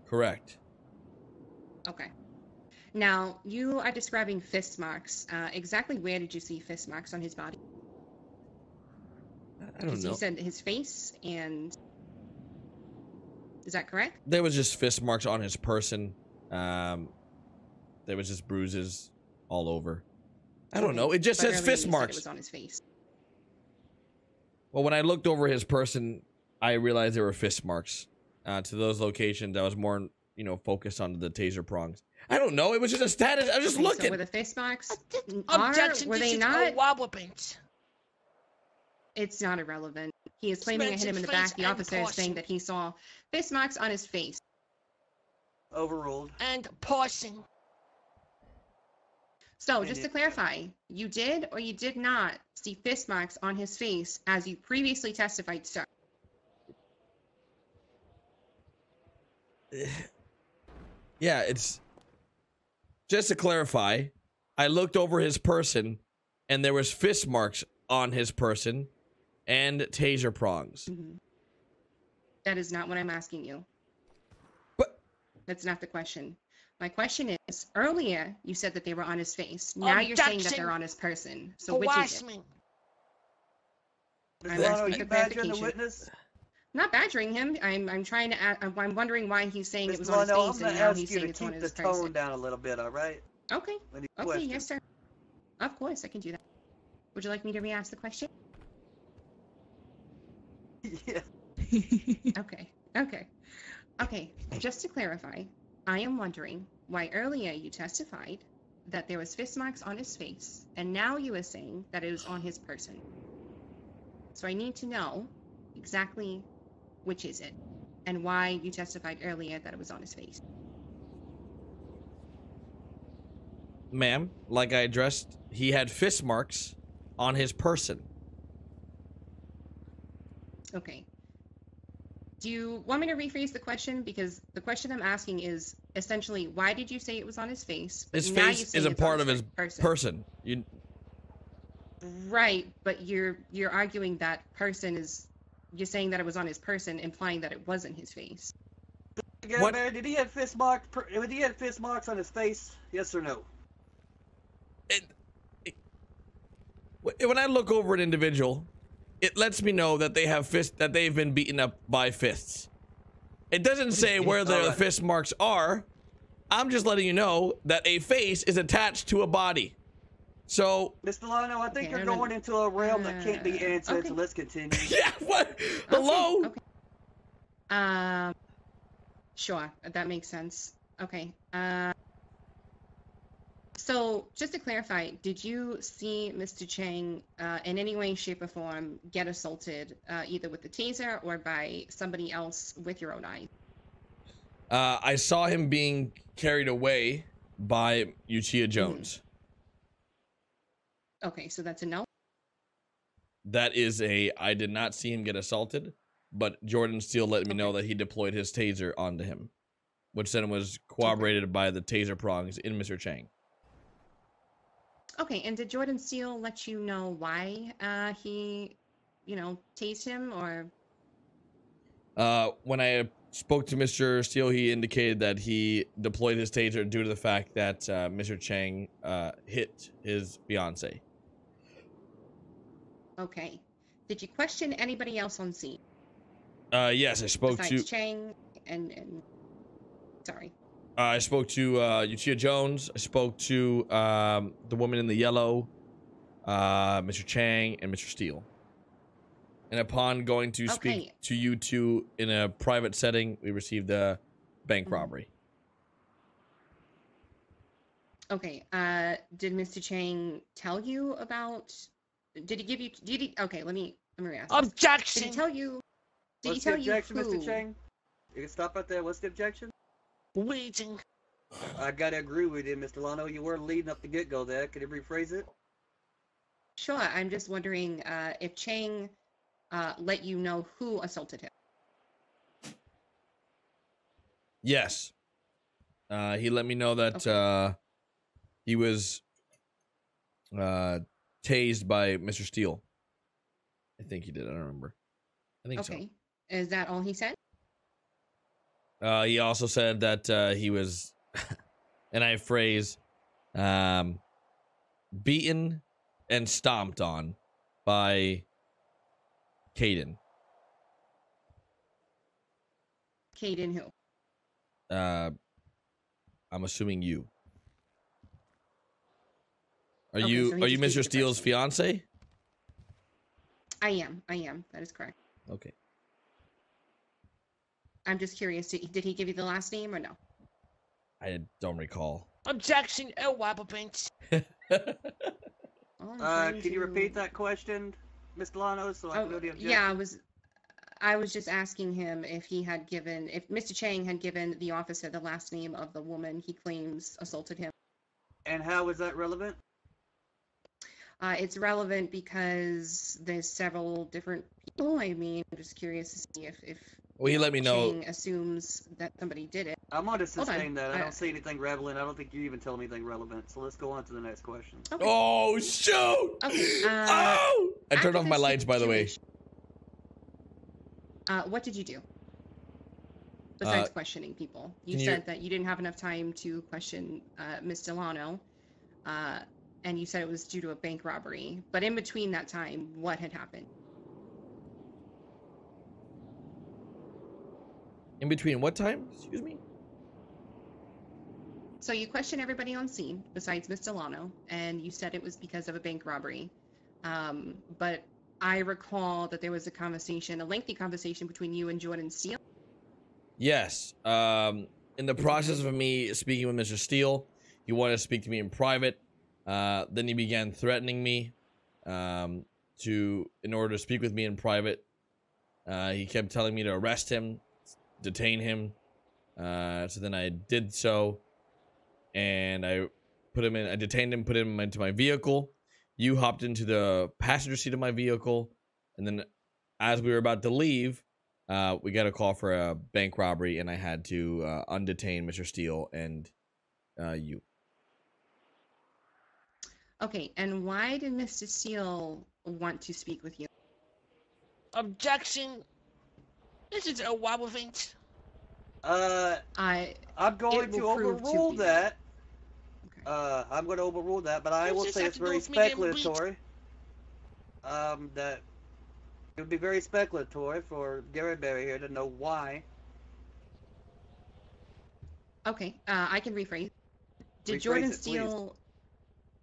S9: Correct.
S5: Okay. Now, you are describing fist marks. Exactly where did you see fist marks on his body?
S9: I don't know.
S5: You said his face, and is that correct?
S9: There was just fist marks on his person. There was just bruises all over. I don't know. It just says fist marks.
S5: It was on his face.
S9: Well, when I looked over his person, I realized there were fist marks. To those locations, I was more, focused on the taser prongs. I don't know. It was just a status. I was just looking.
S5: So were the fist marks?
S1: Objection.
S5: Were they
S1: this
S5: not?
S1: is irrelevant.
S5: It's not irrelevant. He is claiming I hit him in the back. The officer is saying that he saw fist marks on his face.
S12: Overruled.
S1: And pausing.
S5: So, just to clarify, you did or you did not see fist marks on his face as you previously testified, sir?
S9: Yeah, it's... Just to clarify, I looked over his person, and there was fist marks on his person and taser prongs.
S5: Mm-hmm. That is not what I'm asking you.
S9: But...
S5: That's not the question. My question is, earlier you said that they were on his face. Now you're saying that they're on his person. So which is it? I'm asking for clarification.
S12: Witness?
S5: Not badgering him. I'm trying to. I'm wondering why he's saying it was on his
S12: I'm
S5: face,
S12: gonna
S5: and now
S12: ask
S5: he's
S12: you
S5: saying
S12: to
S5: it's on
S12: keep
S5: his
S12: the
S5: person.
S12: tone down a little bit, all right?
S5: Okay.
S12: When you
S5: Okay.
S12: question.
S5: Yes, sir. Of course, I can do that. Would you like me to re-ask the question?
S12: Yeah.
S5: Okay. Okay. Okay. Just to clarify, I am wondering why earlier you testified that there was fist marks on his face, and now you are saying that it was on his person. So I need to know exactly which is it, and why you testified earlier that it was on his face.
S9: Ma'am, like I addressed, he had fist marks on his person.
S5: Okay. Do you want me to rephrase the question? Because the question I'm asking is essentially, why did you say it was on his face?
S9: His face is a part of his person.
S5: Right, but you're arguing that person is... You're saying that it was on his person, implying that it wasn't his face.
S12: Again, what? Man, did he have fist marks? Did he have fist marks on his face? Yes or no?
S9: When I look over an individual, it lets me know that they have that they've been beaten up by fists. It doesn't say where the fist marks are. I'm just letting you know that a face is attached to a body. So,
S12: Mr. Lano, I think you're going into a realm that can't be answered, so let's continue.
S9: Yeah, what? Hello?
S5: Okay. Sure, that makes sense. Okay. So, just to clarify, did you see Mr. Chang in any way, shape, or form get assaulted, either with the taser or by somebody else with your own eyes?
S9: I saw him being carried away by Uchiha Jones.
S5: Okay, so that's a no?
S9: That is I did not see him get assaulted, but Jordan Steele let me know that he deployed his taser onto him, which then was corroborated by the taser prongs in Mr. Chang.
S5: Okay, and did Jordan Steele let you know why he, tased him, or?
S9: When I spoke to Mr. Steele, he indicated that he deployed his taser due to the fact that Mr. Chang hit his fiance.
S5: Okay. Did you question anybody else on scene?
S9: Yes, I spoke
S5: Besides
S9: to
S5: Chang and sorry.
S9: I spoke to Uchiha Jones. I spoke to the woman in the yellow, Mr. Chang, and Mr. Steele. And upon going to speak to you two in a private setting, we received a bank robbery.
S5: Okay. Did Mr. Chang tell you about? Did he give you? Okay, let me ask.
S1: Objection.
S5: Did he tell you? Did
S12: What's
S5: he tell
S12: the objection,
S5: you who?
S12: Mr. Chang? You can stop right there. What's the objection?
S1: Waiting.
S12: I gotta agree with you, Mr. Lano. You were leading up the get-go there. Could you rephrase it?
S5: Sure. I'm just wondering if Chang let you know who assaulted him.
S9: Yes. He let me know that he was tased by Mr. Steele. I think he did. I don't remember. I think so.
S5: Okay. Is that all he said?
S9: He also said that he was, and I phrase, beaten and stomped on by Kayden.
S5: Kayden who?
S9: I'm assuming you. Are
S5: Okay,
S9: you
S5: so he
S9: are you
S5: just gave
S9: Mr.
S5: you the
S9: Steele's
S5: first
S9: fiance?
S5: I am. That is correct.
S9: Okay.
S5: I'm just curious. Did he give you the last name or no?
S9: I don't recall.
S1: Objection, Wabblepins.
S12: Can you repeat that question, Mr. Lano, so I can know the objection?
S5: Yeah, I was just asking him if Mr. Chang had given the officer the last name of the woman he claims assaulted him.
S12: And how is that relevant?
S5: It's relevant because there's several different people. I mean, I'm just curious to see if
S9: Well, he let me know.
S5: Chang assumes that somebody did it.
S12: I'm going to
S5: Hold on.
S12: sustain that. I don't see anything relevant. I don't think you even tell me anything relevant. So let's go on to the next question.
S5: Okay.
S9: Oh, shoot!
S5: Okay.
S9: Oh! I turned off my lights, by the way.
S5: What did you do? Besides questioning people. You said that you didn't have enough time to question Ms. Delano, and you said it was due to a bank robbery. But in between that time, what had happened?
S9: In between what time? Excuse me?
S5: So you questioned everybody on scene besides Ms. Delano, and you said it was because of a bank robbery. But I recall that there was a lengthy conversation between you and Jordan Steele.
S9: Yes. In the process of me speaking with Mr. Steele, he wanted to speak to me in private. Then he began threatening me in order to speak with me in private. He kept telling me to arrest him, detain him. So then I did so, and I detained him, put him into my vehicle. You hopped into the passenger seat of my vehicle, and then as we were about to leave, we got a call for a bank robbery, and I had to undetain Mr. Steele and you.
S5: Okay, and why did Mr. Steele want to speak with you?
S1: Objection. This is a Wabblepins.
S12: I'm going to overrule that. I'm going to overrule that, but I will say it's very speculatory. That it would be very speculatory for Gary Berry here to know why.
S5: Okay, I can rephrase. Did
S12: Rephrase
S5: Jordan
S12: it,
S5: Steele?
S12: please.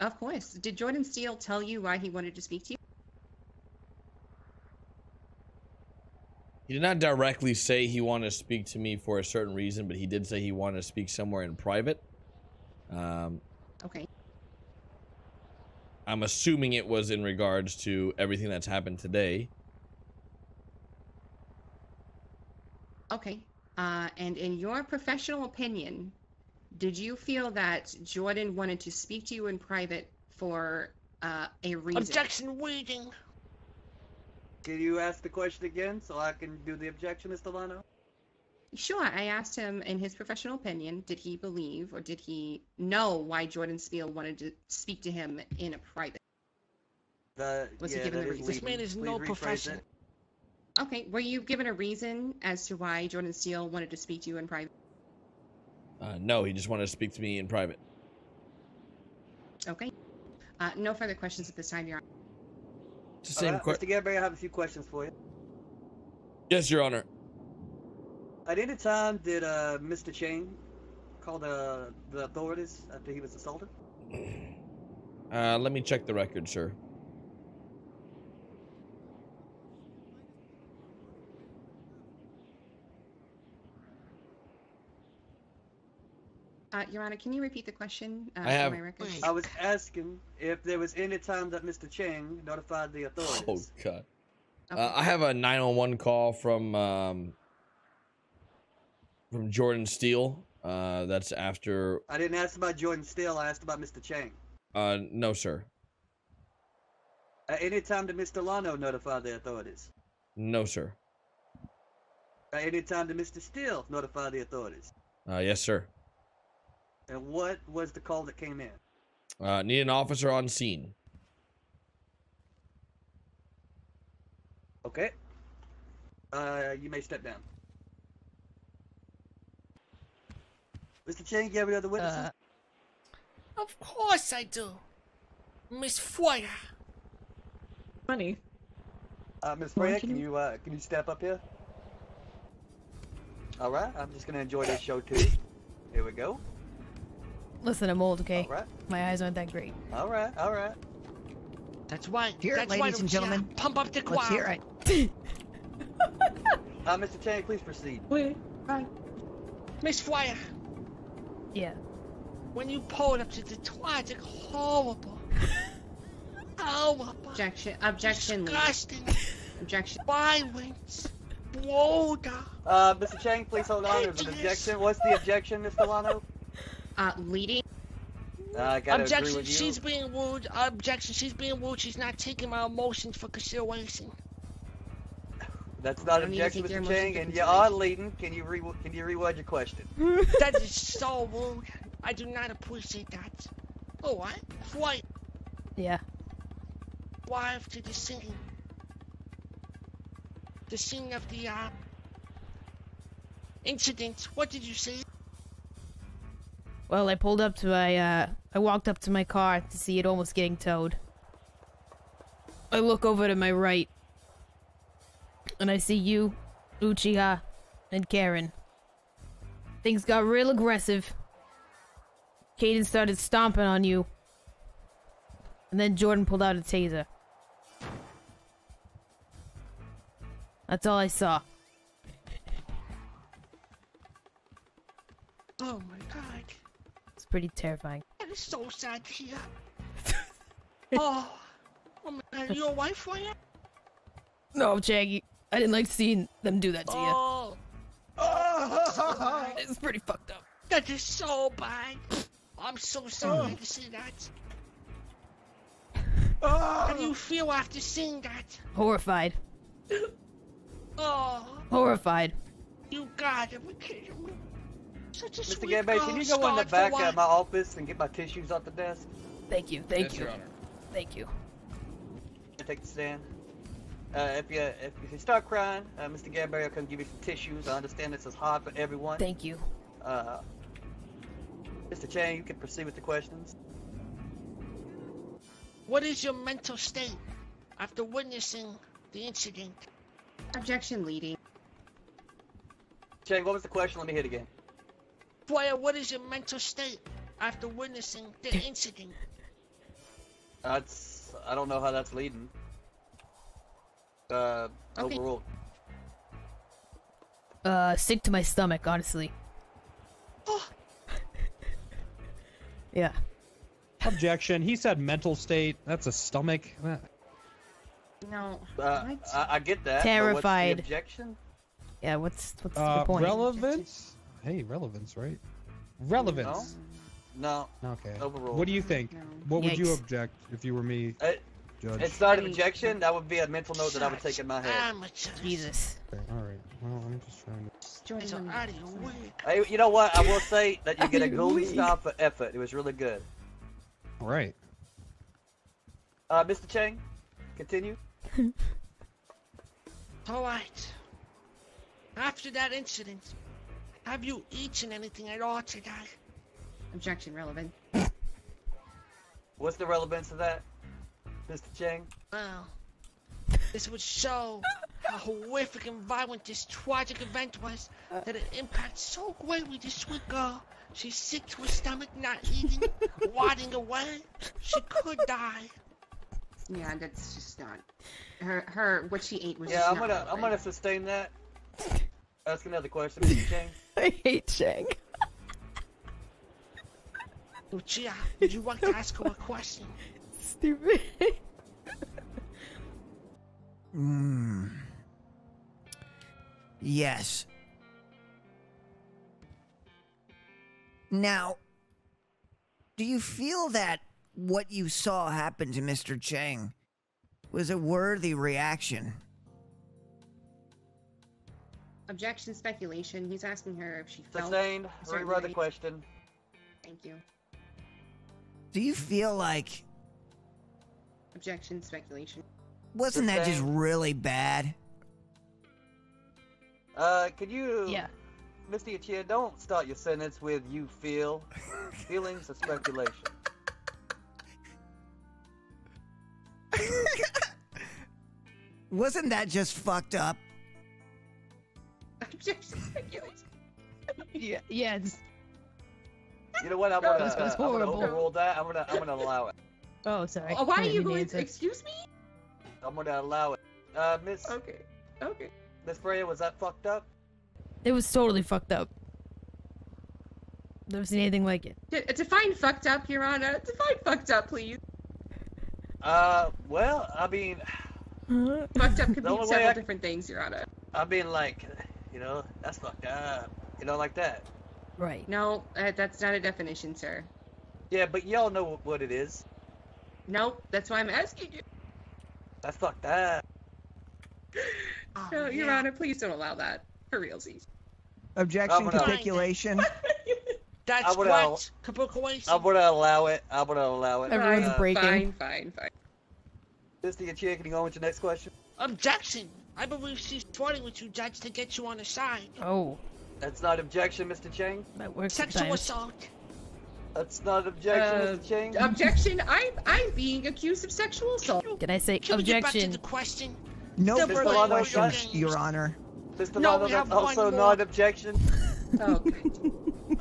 S5: Of course. Did Jordan Steele tell you why he wanted to speak to you?
S9: He did not directly say he wanted to speak to me for a certain reason, but he did say he wanted to speak somewhere in private.
S5: Okay.
S9: I'm assuming it was in regards to everything that's happened today.
S5: Okay. And in your professional opinion, did you feel that Jordan wanted to speak to you in private for a reason?
S1: Objection waiting.
S12: Can you ask the question again so I can do the objection, Mr. Lano?
S5: Sure. I asked him, in his professional opinion, did he believe or did he know why Jordan Steele wanted to speak to him in a private? Was he given the reason?
S1: This man is no professional.
S5: Okay. Were you given a reason as to why Jordan Steele wanted to speak to you in private?
S9: No, he just wanted to speak to me in private.
S5: Okay. No further questions at this time, Your Honor.
S9: It's the same question.
S12: Mr. Gabriel, I have a few questions for you.
S9: Yes, Your Honor.
S12: At any time did Mr. Chang call the authorities after he was assaulted?
S9: Let me check the record, sir.
S5: Your Honor, can you repeat the question
S9: I have.
S5: for my record?
S12: I was asking if there was any time that Mr. Chang notified the authorities.
S9: Oh, God. I have a 911 call from Jordan Steele. That's after.
S12: I didn't ask about Jordan Steele. I asked about Mr. Chang.
S9: No, sir.
S12: At any time did Mr. Lano notify the authorities?
S9: No, sir.
S12: At any time did Mr. Steele notify the authorities?
S9: Yes, sir.
S12: And what was the call that came in?
S9: Need an officer on scene.
S12: Okay. You may step down. Mr. Chang, you have any other witnesses?
S1: Of course I do. Miss Freya.
S6: Money.
S12: Miss Freya, can you step up here? All right, I'm just gonna enjoy this show too. Here we go.
S10: Listen, I'm old, okay?
S12: All right.
S10: My eyes aren't that great.
S12: All right, all right.
S1: That's right.
S4: Here,
S1: That's
S4: ladies
S1: right,
S4: and gentlemen.
S1: Pump up the crowd.
S4: Let's hear it.
S12: Mr. Chang, please proceed.
S6: Wait, right.
S1: Miss Freya,
S10: Yeah.
S1: when you pulled up to the tragic, horrible,
S5: Objection. Objection. Lady.
S1: disgusting,
S5: Objection.
S1: violent, brutal,
S12: Mr. Chang, please hold on. There's an objection. What's the objection, Mr. Lano?
S5: Leading.
S12: I gotta agree
S1: objection,
S12: with you.
S1: she's being rude. Objection, she's being rude. She's not taking my emotions for consideration.
S12: That's not
S5: I
S12: an
S5: need to
S12: objection,
S5: take your
S12: Mr.
S5: emotions
S12: Chang,
S5: into
S12: and you are leading. Can you reword your question?
S1: That is so rude. I do not appreciate that. Oh, what? Freya,
S10: Yeah.
S1: drive to the scene. The scene of the, incident. What did you say?
S10: Well, I pulled up to my, I walked up to my car to see it almost getting towed. I look over to my right, and I see you, Uchiha, and Karen. Things got real aggressive. Kayden started stomping on you, and then Jordan pulled out a taser. That's all I saw.
S1: Oh my god.
S10: It's pretty terrifying.
S1: That is so sad to hear. Oh my god, you alright, Freya?
S10: No, Chaggy, I didn't like seeing them do that to you.
S1: Oh.
S10: It's pretty fucked up.
S1: That is so bad. I'm so sorry to see that. How do you feel after seeing that?
S10: Horrified.
S1: Oh,
S10: Horrified.
S1: you gotta be kidding me. Such a
S12: Mr.
S1: sweet
S12: Gambay,
S1: girl,
S12: can you go in the
S1: scarred
S12: back
S1: for
S12: of my office and get my tissues off the desk?
S10: Thank you, thank
S9: Yes,
S10: you.
S9: Your Honor.
S10: Thank you.
S12: Take the stand. If you start crying, Mr. Gambay will come give you some tissues. I understand this is hard for everyone.
S10: Thank you.
S12: Mr. Chang, you can proceed with the questions.
S1: What is your mental state after witnessing the incident?
S5: Objection. Leading.
S12: Chang, what was the question? Let me hear it again.
S1: Freya, what is your mental state after witnessing the incident?
S12: I don't know how that's leading. Overruled.
S10: Sick to my stomach, honestly.
S1: Oh.
S10: Yeah.
S2: Objection. He said mental state. That's a stomach.
S5: No.
S12: I get that.
S10: Terrified.
S12: But what's the objection?
S10: Yeah, what's the point?
S2: Relevance? Hey, relevance, right? Relevance.
S12: No.
S2: Okay.
S12: Overruled.
S2: What do you think? What would you
S10: Yikes.
S2: object if you were me, Judge?
S12: It's not an objection. That would be a mental note that I would take in my head.
S1: Amateurs.
S10: Jesus.
S2: Okay, all right. Well, I'm just trying to.
S1: It's out of your wig.
S12: Hey, you know what? I will say that you get a golden star for effort. It was really good.
S2: All right.
S12: Mr. Chang, continue.
S1: Alright. After that incident, have you eaten anything at all today?
S5: Objection. Relevant.
S12: What's the relevance of that, Mr. Chang?
S1: Well, this would show how horrific and violent this tragic event was, that it impacts so greatly this sweet girl. She's sick to her stomach, not eating, rotting away. She could die.
S5: Yeah, that's just not. Her what she ate was.
S12: Yeah,
S5: just
S12: I'm
S5: not
S12: gonna
S5: relevant.
S12: sustain that. Ask another question, Mr. Chang.
S10: I hate Chang.
S1: Lucia, would you like to ask her a question?
S10: Stupid.
S4: Yes. Now, do you feel that what you saw happen to Mr. Chang was a worthy reaction?
S5: Objection. Speculation. He's asking her if she felt.
S12: Sustained.
S5: a certain
S12: Rewrite the
S5: way.
S12: question.
S5: Thank you.
S4: Do you feel like...
S5: Objection. Speculation.
S4: Wasn't that just really bad?
S12: Could you...
S6: Yeah.
S12: Mr. Yachia, don't start your sentence with you feel. Feelings of speculation.
S4: Wasn't that just fucked up?
S6: Yeah, yes.
S12: You know what? I'm gonna overrule that. I'm gonna allow it.
S6: Oh, sorry.
S5: Oh, why are you
S6: Didn't
S5: going
S6: answer.
S5: to... Excuse me?
S12: I'm gonna allow it. Miss.
S5: Okay.
S12: Miss Freya, was that fucked up?
S10: It was totally fucked up. Never seen anything like it.
S5: Define fucked up, Your Honor. Define fucked up, please.
S12: Well, I mean...
S5: Fucked up could
S12: The
S5: mean
S12: only way
S5: several
S12: I-
S5: different things, Your Honor.
S12: I mean, like, you know, that's fucked up. You know, like that.
S10: Right.
S5: No, that's not a definition, sir.
S12: Yeah, but y'all know what it is.
S5: Nope, that's why I'm asking you.
S12: That's fucked up.
S5: No, Your Honor, please don't allow that. For realsies.
S4: Objection,
S12: I'm gonna-
S4: capitulation.
S1: That's
S12: would
S1: what? Capitulation.
S12: I'm gonna allow it. I'm gonna allow it.
S10: Everyone's breaking.
S5: Fine.
S12: Mr. Yachia, can you go on to the next question?
S1: Objection. I believe she's flirting with you, Judge, to get you on her side.
S10: Oh.
S12: That's not objection, Mr. Chang.
S10: That works
S1: Sexual
S10: sometimes.
S1: assault.
S12: That's not objection, Mr. Chang.
S5: Objection, I'm being accused of sexual assault.
S10: Can I say
S1: Can we get back to
S10: objection?
S1: the question?
S4: No
S1: Step
S4: further
S1: right away,
S4: questions,
S1: James.
S4: Your Honor.
S12: Mr.
S1: No,
S12: Lano,
S1: we
S12: that's
S1: have one
S12: also
S1: more.
S12: not objection.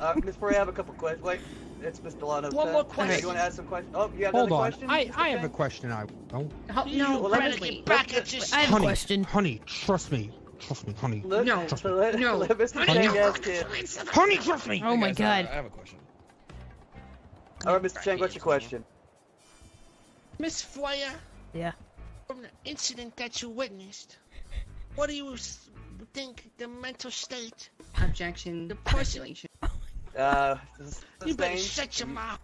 S5: Oh,
S12: Miss Freya, I have a couple questions. Wait, it's Mr. Lano's
S1: One
S12: turn.
S1: more question.
S12: You want to ask some questions? Oh, you have
S2: Hold
S12: another
S2: on.
S12: question?
S2: I have a question.
S5: no,
S12: Well, let me-
S5: wait.
S1: Back at your
S10: I have a question.
S2: Honey, trust me. Trust me, honey.
S12: Let,
S5: No.
S12: so let,
S5: No.
S12: let Mr.
S2: Honey,
S12: Chang
S2: no.
S12: ask it.
S2: Honey, trust me.
S10: Oh my
S9: I
S10: god.
S9: have a question.
S12: All right, Mr. Chang, what's your question?
S1: Miss Freya,
S10: Yeah.
S1: from the incident that you witnessed, what do you think the mental state?
S5: Objection,
S1: The person-
S5: speculation.
S1: You better
S12: sustained.
S1: shut your mouth.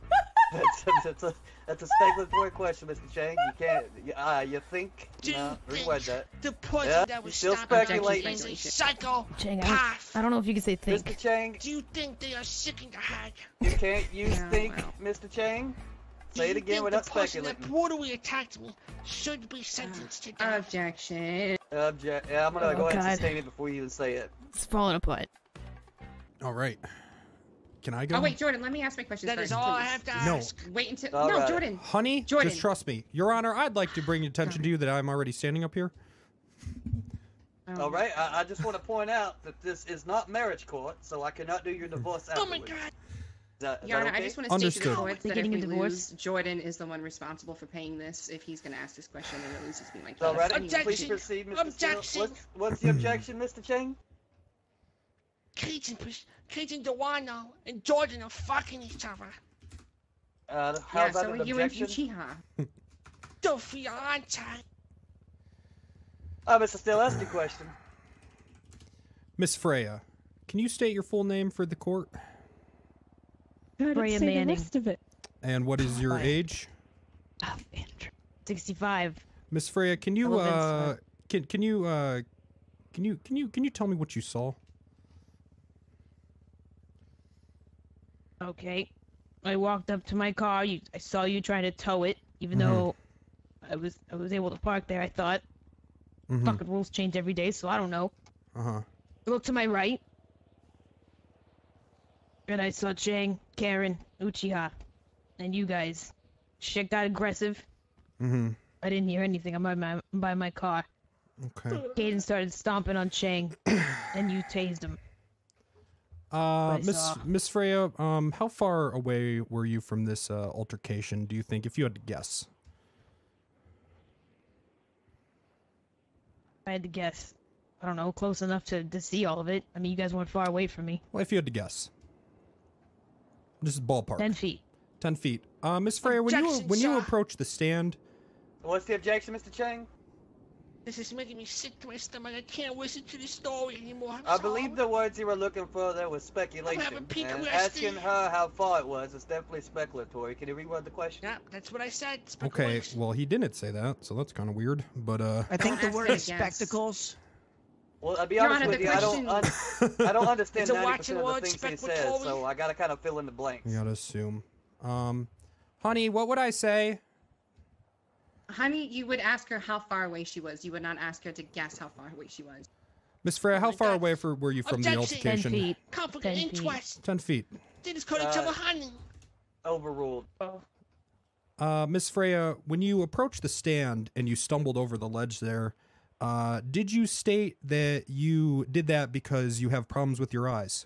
S12: That's a speculatory question, Mr. Chang. You can't. You think?
S1: Do you
S12: No,
S1: think
S12: reword that.
S1: the person
S12: Yeah,
S1: that was
S12: still
S1: stopped
S12: speculating.
S1: is a psycho
S10: Chang,
S1: path?
S10: I don't know if you can say
S12: Mr.
S10: think.
S12: Chang,
S1: Do you think they are sick in the head?
S12: you can't use
S5: Yeah,
S12: think,
S5: well.
S12: Mr. Chang.
S1: Do
S12: Say
S1: you
S12: it again
S1: think
S12: without
S1: the person that
S12: speculating.
S1: brutally attacked me should be sentenced to death?
S5: Objection.
S12: Yeah, I'm gonna
S10: Oh,
S12: go ahead
S10: God.
S12: and sustain it before you even say it.
S10: It's falling apart.
S2: All right. Can I go?
S5: Oh wait, Jordan, let me ask my question
S1: That
S5: first,
S1: is all I
S5: please.
S1: have to
S2: No.
S1: ask.
S5: Wait until
S12: All
S5: no,
S12: right.
S5: Jordan.
S2: Honey,
S5: Jordan.
S2: just trust me. Your Honor, I'd like to bring attention to you that I'm already standing up here.
S12: All right, I just want to point out that this is not marriage court, so I cannot do your divorce
S1: Oh my
S12: afterwards.
S1: god.
S12: Is that
S5: Yana,
S12: okay?
S5: I just want to state to the
S2: Understood.
S5: court
S10: They
S5: that if
S10: getting
S5: we
S10: a divorce?
S5: lose, Jordan is the one responsible for paying this. If he's going to ask this question, and it loses me my case.
S12: All right,
S1: Objection.
S12: please proceed, Mr. Steele.
S1: Objection.
S12: What's the objection, Mr. Chang?
S1: Kayden Delano and Jordan are fucking each other.
S12: How's
S5: Yeah,
S12: that
S5: so
S12: an
S5: are you and
S12: objection?
S5: Uchiha.
S1: The fiance.
S12: Mr. Steele, ask your question.
S2: Miss Freya, can you state your full name for the court?
S6: I didn't
S10: Freya
S6: say the
S10: Manning.
S6: rest of it.
S2: And what is your age?
S10: 65.
S2: Miss Freya, can you
S10: Hello, Vince.
S2: can you tell me what you saw?
S10: Okay. I walked up to my car. I saw you trying to tow it, even
S2: Mm-hmm.
S10: though I was able to park there. I thought
S2: Mm-hmm.
S10: fucking rules change every day, so I don't know.
S2: Uh-huh.
S10: I looked to my right, and I saw Chang, Karen, Uchiha, and you guys. Shit got aggressive.
S2: Mm-hmm.
S10: I didn't hear anything. I'm by my car.
S2: Okay.
S10: Kayden started stomping on Chang, and you tased him. I saw.
S2: Miss Freya, how far away were you from this altercation, do you think, if you had to guess?
S10: I had to guess. I don't know, close enough to see all of it. I mean, you guys weren't far away from me.
S2: Well, if you had to guess. This is ballpark.
S10: 10 feet.
S2: 10 feet. Miss Freya, when you
S1: Objection, sir.
S2: approach the stand,
S12: What's the objection, Mr. Chang?
S1: This is making me sick to my stomach. I can't listen to this story anymore.
S12: I believe the words you were looking for there was speculation.
S1: having PTSD.
S12: And asking her how far it was is definitely speculatory. Can you reword the question?
S1: Yeah, that's what I said.
S2: okay, well, he didn't say that, so that's kind of weird, but
S4: I think the
S5: ask
S4: word
S5: it
S4: is
S5: again.
S4: spectacles.
S12: Well, I'll be
S5: Your
S12: honest
S5: Honor,
S12: with
S5: the
S12: you, I don't understand
S1: It's a
S12: 90%
S1: watching
S12: of the
S1: word,
S12: things he says,
S1: speculatory.
S12: so I gotta kind of fill in the blanks.
S2: you gotta assume. Honey, what would I say?
S5: Honey, you would ask her how far away she was. You would not ask her to guess how far away she was.
S2: Miss Freya, how far away were you from the
S1: Objection.
S2: altercation?
S10: 10 feet.
S1: Conflict
S10: 10
S1: of
S10: feet.
S1: interest.
S2: 10 feet.
S1: They just called each other honey.
S12: Overruled.
S2: Miss Freya, when you approached the stand and you stumbled over the ledge there, did you state that you did that because you have problems with your eyes?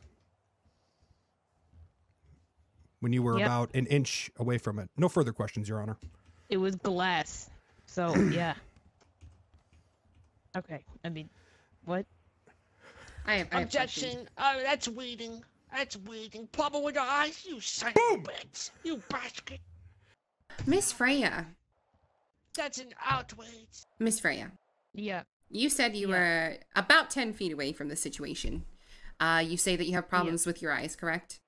S2: When you were about an inch away from it. No further questions, Your Honor.
S10: It was glass. So, yeah. Okay. I mean, what?
S5: I have
S1: Objection. That's weeding. That's weeding. Problem with your eyes? You son of a bitch. You bastard.
S5: Miss Freya.
S1: That's an outrage.
S5: Miss Freya.
S10: Yeah.
S5: You said you were about 10 feet away from the situation. You say that you have problems with your eyes, correct?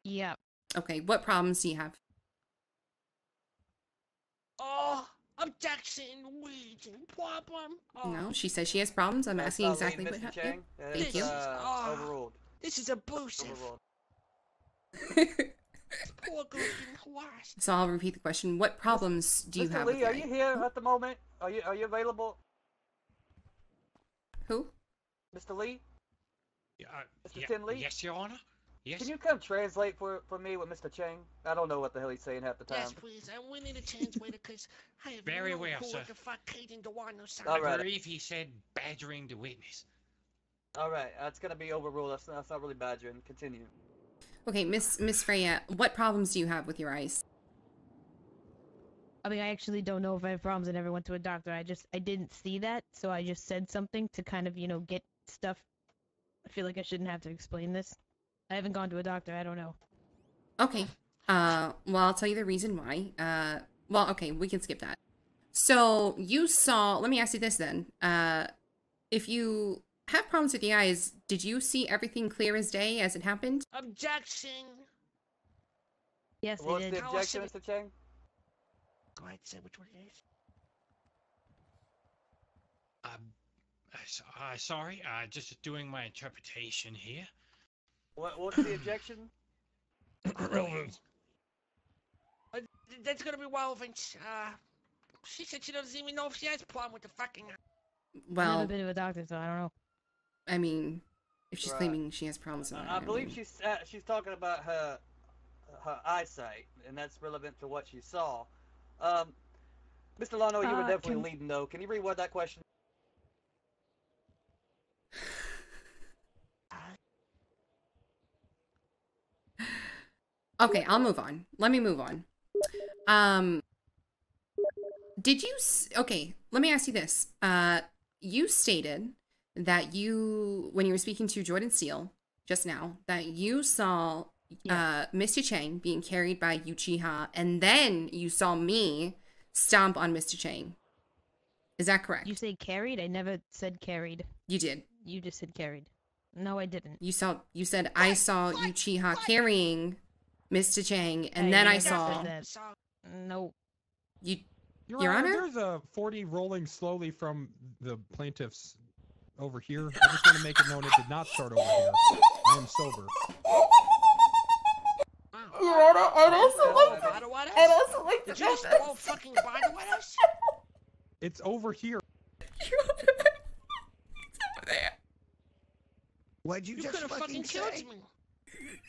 S10: Yeah.
S5: Okay, what problems do you have?
S1: Oh, objection. Weeding. Problem. Oh.
S5: No, she says she has problems. I'm asking exactly what happened.
S12: Chang.
S5: Thank you.
S12: Overruled.
S1: This is abusive.
S12: Overruled.
S1: Poor girl getting harassed.
S5: So I'll repeat the question. What problems do you
S12: Mr.
S5: have
S12: Lee,
S5: with your
S12: are you
S5: eye?
S12: here at the moment? Are you available?
S5: Who?
S12: Mr. Lee? Mr.
S15: Yeah,
S12: Tim Lee?
S15: yes, Your Honor. Yes.
S12: Can you come translate for me with Mr. Chang? I don't know what the hell he's saying half the time.
S1: Yes, please. We need a translator because I have
S15: Very
S1: no
S15: well,
S1: clue
S15: sir.
S1: what the fuck Kayden Dewano sound.
S12: All right.
S15: I believe he said badgering the witness.
S12: All right, that's gonna be overruled. That's not really badgering. Continue.
S5: Okay, Miss Freya, what problems do you have with your eyes?
S10: I mean, I actually don't know if I have problems. I never went to a doctor. I didn't see that, so I just said something to kind of, get stuff. I feel like I shouldn't have to explain this. I haven't gone to a doctor. I don't know.
S5: Okay. Well, I'll tell you the reason why. Well, okay, we can skip that. So you saw, let me ask you this then. If you have problems with the eyes, did you see everything clear as day as it happened?
S1: Objection.
S10: Yes,
S12: What's
S10: I did.
S12: the objection, Mr. Chang?
S1: Go ahead, say which one it is.
S15: Sorry, just doing my interpretation here.
S12: What's the objection?
S1: That's gonna be relevant. She said she doesn't even know if she has a problem with the fucking.
S5: Well,
S10: Never been to a doctor, so I don't know.
S5: I mean, if she's
S12: Right.
S5: claiming she has problems with it,
S12: I believe
S5: mean,
S12: she's talking about her eyesight, and that's relevant to what she saw. Mr. Lano, you were definitely leading though. Can you reword that question?
S5: Okay, I'll move on. Let me move on. Did you... Okay, let me ask you this. You stated that when you were speaking to Jordan Steele just now, that you saw Mr. Chang being carried by Uchiha, and then you saw me stomp on Mr. Chang. Is that correct?
S10: You say carried? I never said carried.
S5: You did.
S10: You just said carried. No, I didn't.
S5: You said I saw Uchiha carrying Mr. Chang, and then I saw...
S10: No.
S5: Your Honor?
S2: There's a 40 rolling slowly from the plaintiffs over here. I just want to make it known it did not start over here. I am sober.
S1: Your Honor, I'd also like to... Did you just blow fucking bother with us?
S2: It's over here.
S5: It's over there.
S4: What'd you just
S1: could have fucking killed
S4: say?
S1: me.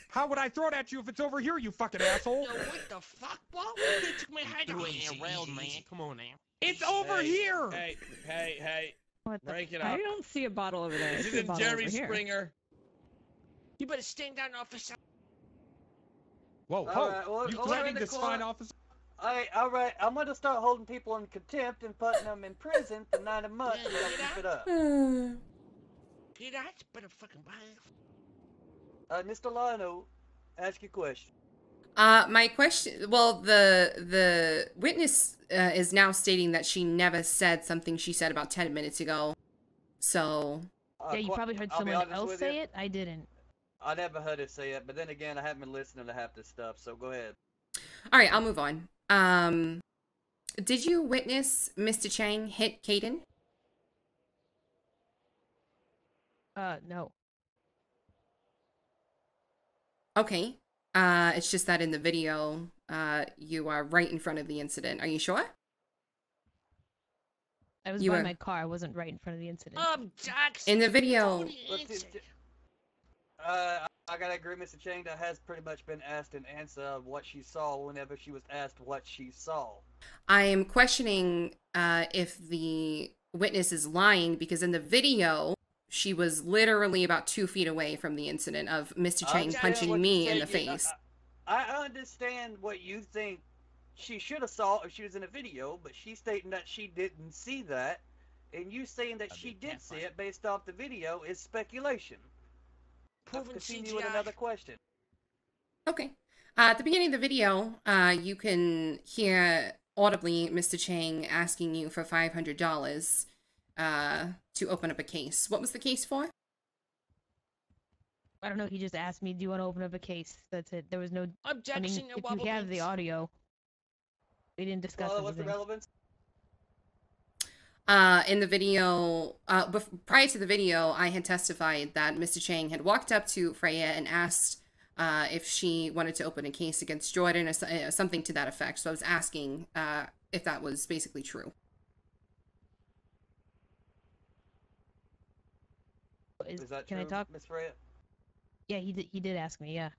S2: How would I throw it at you if it's over here, you fucking asshole?
S1: Yo, what the fuck, bro? You took my head away.
S15: Man. Come on now.
S2: It's over here!
S9: Hey.
S10: What the
S9: Break it
S13: I
S9: up.
S13: don't see a bottle over there. I
S9: This
S13: see a
S9: isn't
S13: bottle
S9: Jerry
S13: over here.
S9: Springer.
S1: You better stand down, officer.
S2: Whoa,
S12: All right, well,
S2: you
S12: we're
S2: threatening
S12: in the
S2: this
S12: court.
S2: fine officer?
S12: All right. I'm gonna start holding people in contempt and putting them in prison for 9 months.
S1: Yeah,
S12: You gotta keep it up.
S1: Get out, better fucking behave.
S12: Mr. Lano, ask your question.
S5: My question... Well, the witness is now stating that she never said something she said about 10 minutes ago. So...
S10: Yeah, you probably heard
S12: I'll be
S10: someone
S12: honest
S10: else
S12: with
S10: say
S12: you.
S10: it. I didn't.
S12: I never heard her say it, but then again, I haven't been listening to half this stuff, so go ahead.
S5: Alright, I'll move on. Did you witness Mr. Chang hit Kayden?
S10: No.
S5: Okay. It's just that in the video, you are right in front of the incident. Are you sure?
S10: I was by my car. I wasn't right in front of the incident.
S5: In the video.
S12: I gotta agree, Mr. Chang. That has pretty much been asked and answered what she saw whenever she was asked what she saw.
S5: I am questioning if the witness is lying, because in the video, she was literally about 2 feet away from the incident of Mr. Chang punching me in the face.
S12: I understand what you think she should have saw if she was in a video, but she's stating that she didn't see that, and you saying that she did see it based off the video is speculation. Continue with another question.
S5: Okay. At the beginning of the video, you can hear audibly Mr. Chang asking you for $500 to open up a case. What was the case for?
S10: I don't know. He just asked me, "Do you want to open up a case?" That's it. There was no
S1: objection.
S10: I mean, if you have the audio, we didn't discuss
S12: Well, what's the
S10: anything.
S12: relevance?
S5: In the video, prior to the video, I had testified that Mr. Chang had walked up to Freya and asked if she wanted to open a case against Jordan or something to that effect. So I was asking if that was basically true.
S12: Is that
S10: Can
S12: true,
S10: I talk?
S12: Miss Freya?
S10: Yeah, he did ask me. Yeah,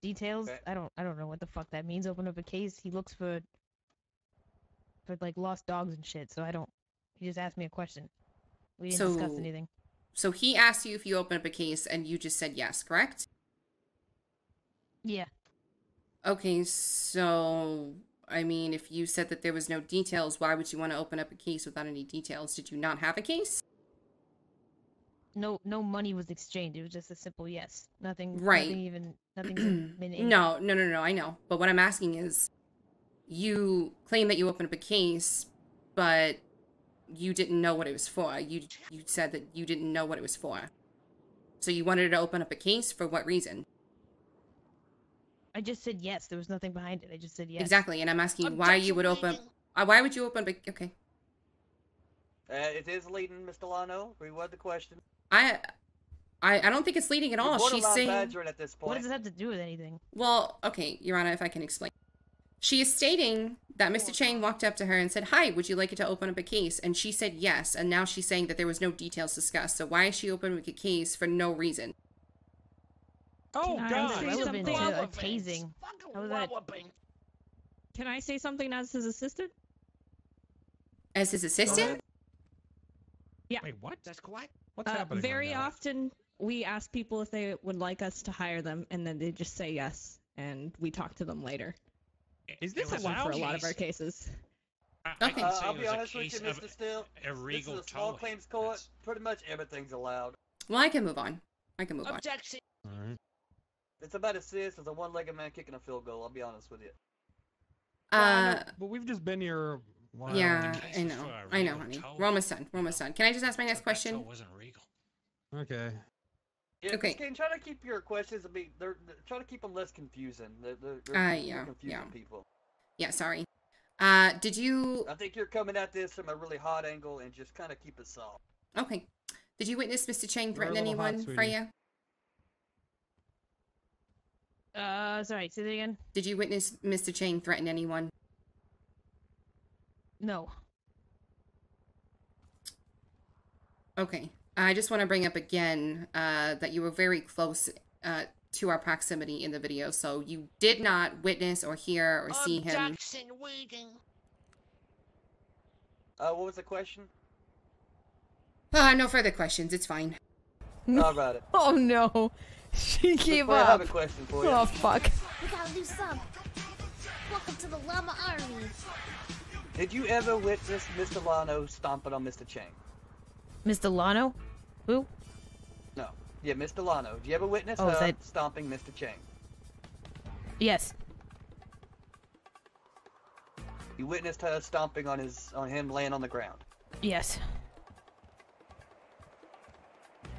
S10: details.
S12: Okay.
S10: I don't know what the fuck that means. Open up a case. He looks for like lost dogs and shit. So I don't. He just asked me a question. We didn't discuss anything.
S5: So he asked you if you open up a case, and you just said yes, correct?
S10: Yeah.
S5: Okay, so, I mean, if you said that there was no details, why would you want to open up a case without any details? Did you not have a case?
S10: No money was exchanged. It was just a simple yes. Nothing.
S5: Right.
S10: Nothing's been in.
S5: No, I know. But what I'm asking is, you claim that you opened up a case, but you didn't know what it was for. You said that you didn't know what it was for. So you wanted to open up a case for what reason?
S10: I just said yes. There was nothing behind it. I just said yes.
S5: Exactly, and I'm asking you why you would open. Why would you open? Okay.
S12: It is leading, Mr. Lano. Reword the question.
S5: I don't think it's leading at all. She's saying.
S12: At this point.
S10: What does it have to do with anything?
S5: Well, okay, Your Honor, if I can explain. She is stating that Mr. Chang walked up to her and said, "Hi, would you like it to open up a case?" And she said yes, and now she's saying that there was no details discussed. So why is she opening a case for no reason?
S6: Oh, God.
S10: Relevant to a tasing. How was that?
S6: Can I say something as his assistant?
S5: As his assistant?
S6: Yeah.
S15: Wait, what?
S1: That's correct.
S15: What's happening?
S6: Very often, we ask people if they would like us to hire them, and then they just say yes, and we talk to them later.
S15: Is this
S6: That's
S15: allowed?
S6: for a lot of our cases?
S12: I'll be honest with you, Mr. Steele. This is a small claims court. Pretty much everything's allowed.
S5: Well, I can move on.
S1: Objection.
S2: All right.
S12: It's about as serious as a one-legged man kicking a field goal. I'll be honest with you.
S2: But we've just been here.
S5: Yeah, I know, honey. We're almost done. Can I just ask my next question?
S2: Okay.
S12: Yeah,
S5: Okay.
S12: Try to keep your questions. Try to keep them less confusing.
S5: Yeah.
S12: Confusing people.
S5: Yeah, sorry. Did you?
S12: I think you're coming at this from a really hot angle, and just kind of keep it soft.
S5: Okay. Did you witness Mr. Chang threaten
S2: You're a little hot,
S5: anyone,
S2: sweetie.
S5: Freya?
S10: Sorry. Say that again.
S5: Did you witness Mr. Chang threaten anyone?
S10: No.
S5: Okay. I just want to bring up again that you were very close to our proximity in the video, so you did not witness or hear or see him.
S1: Objection waiting.
S12: What was the question?
S5: No further questions. It's fine.
S12: How about it?
S10: Oh no. She gave
S12: I
S10: up.
S12: have a question for you.
S10: Oh fuck.
S7: We gotta do something. Welcome to the Llama Army.
S12: Did you ever witness Mr. Lano stomping on Mr. Chang?
S10: Mr. Lano? Who?
S12: No. Yeah, Mr. Lano. Did you ever witness
S10: Oh, is
S12: her
S10: that-
S12: stomping Mr. Chang?
S10: Yes.
S12: You witnessed her stomping on him laying on the ground.
S10: Yes.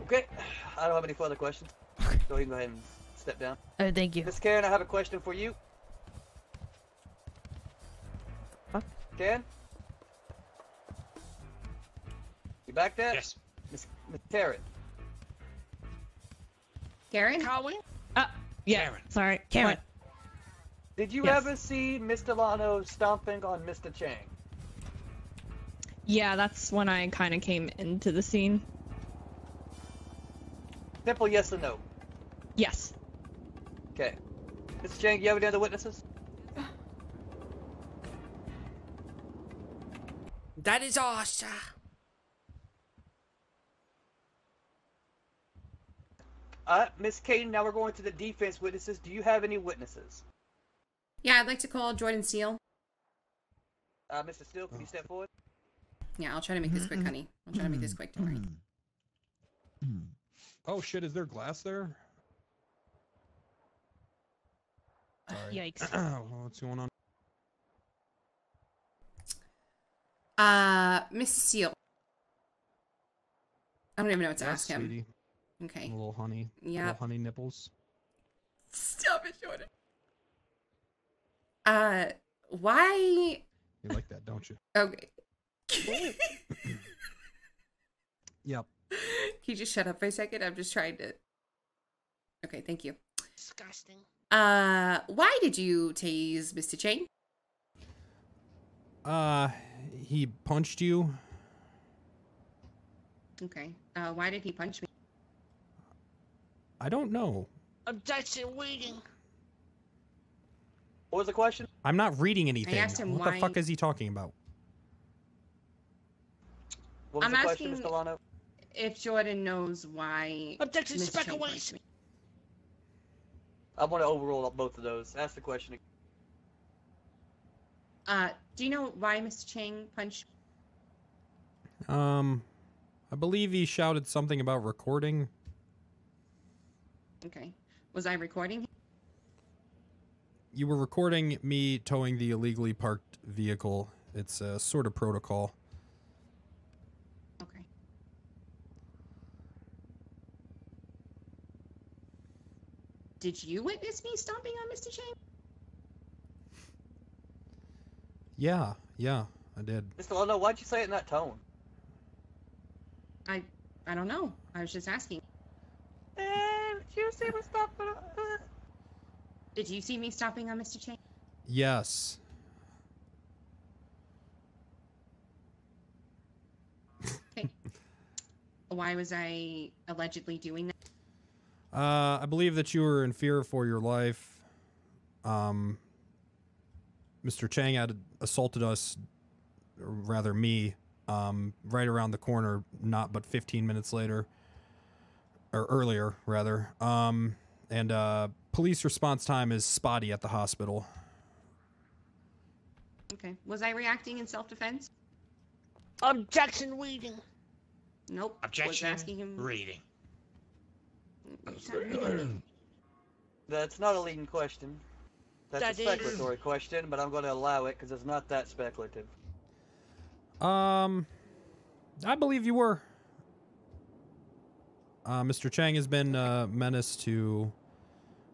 S12: Okay. I don't have any further questions. So you can go ahead and step down.
S10: Thank you.
S12: Miss Karen, I have a question for you.
S10: Fuck.
S12: Karen? You back there?
S15: Yes.
S12: Miss Karen.
S5: Karen?
S1: Colin?
S6: Yeah.
S15: Karen.
S6: Sorry.
S10: Karen.
S6: What?
S12: Did you
S6: Yes.
S12: ever see Mr. Lano stomping on Mr. Chang?
S6: Yeah, that's when I kind of came into the scene.
S12: Simple yes or no.
S6: Yes.
S12: Okay. Mr. Chang, do you have any other witnesses?
S1: That is all, sir.
S12: Miss Kayden, now we're going to the defense witnesses. Do you have any witnesses?
S5: Yeah, I'd like to call Jordan Steele.
S12: Mr. Steele, can you step forward?
S5: Yeah, I'll try to make this quick, honey. I'll try to make this quick, don't worry.
S2: Oh shit, is there glass there? Sorry.
S10: Yikes.
S2: What's going on?
S5: Mrs. Steele. I don't even know what to ask him.
S2: Sweetie.
S5: Okay.
S2: A little honey.
S5: Yeah.
S2: Little honey nipples.
S5: Stop it, Jordan. Why?
S2: You like that, don't you?
S5: Okay.
S2: Yep.
S5: Can you just shut up for a second? I'm just trying to. Okay, thank you.
S1: Disgusting.
S5: Why did you tase Mr. Chang?
S2: He punched you.
S5: Okay. Why did he punch me?
S2: I don't know.
S1: Objection reading.
S12: What was the question?
S2: I'm not reading anything.
S5: asked him
S2: What
S5: why-
S2: the fuck is he talking about?
S12: What was
S5: I'm
S12: the question,
S5: asking-
S12: Mr. Lano?
S5: If Jordan knows why.
S1: Objection,
S5: Mr. Chang
S1: speculation.
S5: punched me.
S12: I want to overrule both of those. Ask the question again.
S5: Do you know why Mr. Chang punched?
S2: I believe he shouted something about recording.
S5: Okay. Was I recording?
S2: You were recording me towing the illegally parked vehicle. It's a sort of protocol.
S5: Okay. Did you witness me stomping on Mr. Chang?
S2: Yeah, I did.
S12: Mr. Lano, why'd you say it in that tone?
S5: I don't know. I was just asking.
S12: Did you see me stop?
S5: Did you see me stomping on Mr. Chang?
S2: Yes.
S5: Okay. Why was I allegedly doing that?
S2: I believe that you were in fear for your life. Mr. Chang had assaulted us, or rather me, right around the corner, not but 15 minutes later. Or earlier, rather. And police response time is spotty at the hospital.
S5: Okay. Was I reacting in self-defense?
S1: Objection reading.
S5: Nope.
S15: Objection
S5: Was asking him.
S15: reading.
S12: That's not a leading question. That's
S1: That
S12: a
S1: is.
S12: speculatory question, but I'm going to allow it because it's not that speculative.
S2: I believe you were. Mr. Chang has been a menace to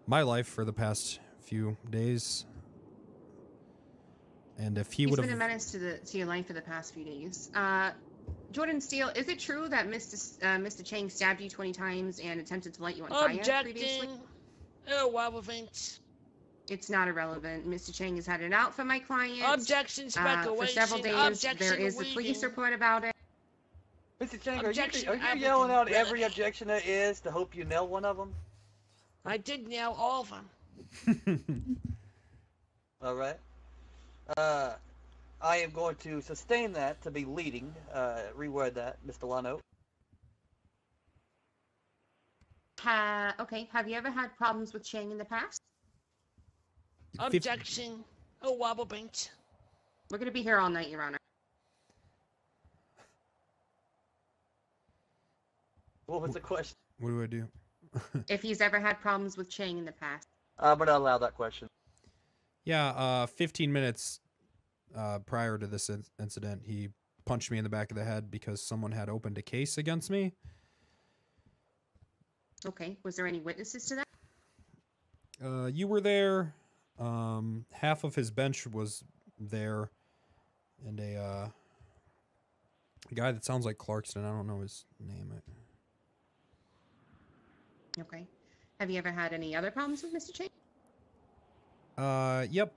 S2: my life for the past few days. And if he
S5: He's
S2: would
S5: been a
S2: have...
S5: menace to your life for the past few days. Jordan Steele, is it true that Mr. Chang stabbed you 20 times and attempted to light you on fire previously?
S1: Objecting. Irrelevant.
S5: It's not irrelevant. Mr. Chang has had it out for my client.
S1: Objection, speculation.
S5: For several days.
S1: Objection,
S5: There is a police
S1: reading.
S5: report about it.
S12: Mr. Chang,
S1: Objection,
S12: are you
S1: applicant.
S12: yelling out every objection there is to hope you nail one of them?
S1: I did nail all of them.
S12: All right. I am going to sustain that to be leading. Reword that, Mr. Lano.
S5: Okay. Have you ever had problems with Chang in the past?
S1: Objection. Irrelevant.
S5: We're gonna be here all night, Your Honor.
S12: What was the question?
S2: What do I do?
S5: If he's ever had problems with Chang in the past.
S12: I'm going to allow that question.
S2: Yeah, 15 minutes prior to this incident, he punched me in the back of the head because someone had opened a case against me.
S5: Okay. Was there any witnesses to that?
S2: You were there. Half of his bench was there. And a guy that sounds like Clarkson. I don't know his name.
S5: Okay. Have you ever had any other problems with Mr. Chang?
S2: Yep.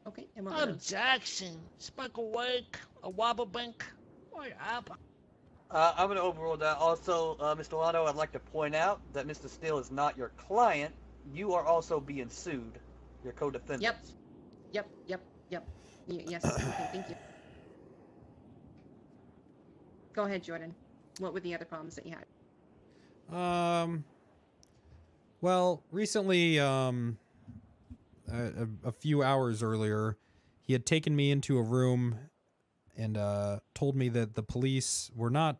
S5: Okay, and what
S1: I'm Jackson. Smoke awake. A wobble bank. What up?
S12: I'm going to overrule that. Also, Mr. Lotto, I'd like to point out that Mr. Steele is not your client. You are also being sued. Your co-defendant.
S5: Yep. Yes, okay, thank you. Go ahead, Jordan. What were the other problems that you had?
S2: Well, recently, a few hours earlier, he had taken me into a room and told me that the police were not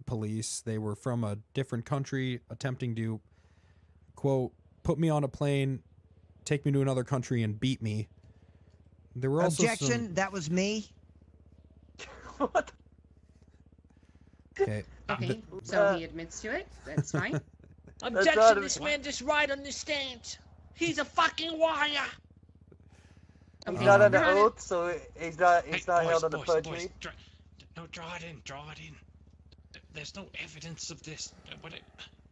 S2: police. They were from a different country attempting to, quote, put me on a plane, take me to another country, and beat me. There were also
S4: Objection, that was me.
S12: What?
S2: Okay.
S5: Okay, so he admits to it. That's fine.
S1: Objection, this man just right on the stand. He's a fucking liar.
S12: He's not under oath, so he's not held under perjury.
S15: No, draw it in. There's no evidence of this.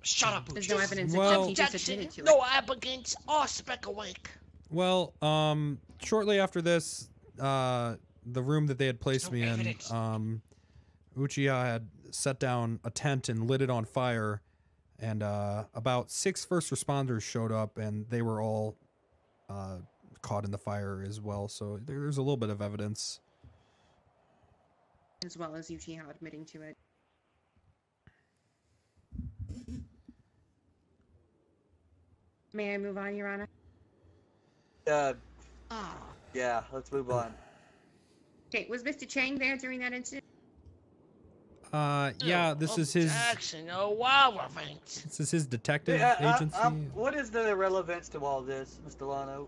S15: Shut up,
S5: There's no evidence
S2: Well-
S5: except he just admitted to it.
S1: No applicants or speck awake.
S2: Well, shortly after this, the room that they had placed me in, Uchiha had set down a tent and lit it on fire, and about 6 first responders showed up, and they were all caught in the fire as well. So there's a little bit of evidence,
S5: As well as Uchiha admitting to it. May I move on, Your Honor?
S12: Yeah, let's move on.
S5: Okay, was Mr. Chang there during that incident?
S2: yeah, this is his.
S1: Jackson, oh wow, thanks.
S2: This is his detective
S12: Yeah,
S2: agency.
S12: what is the relevance to all this, Mr. Lano?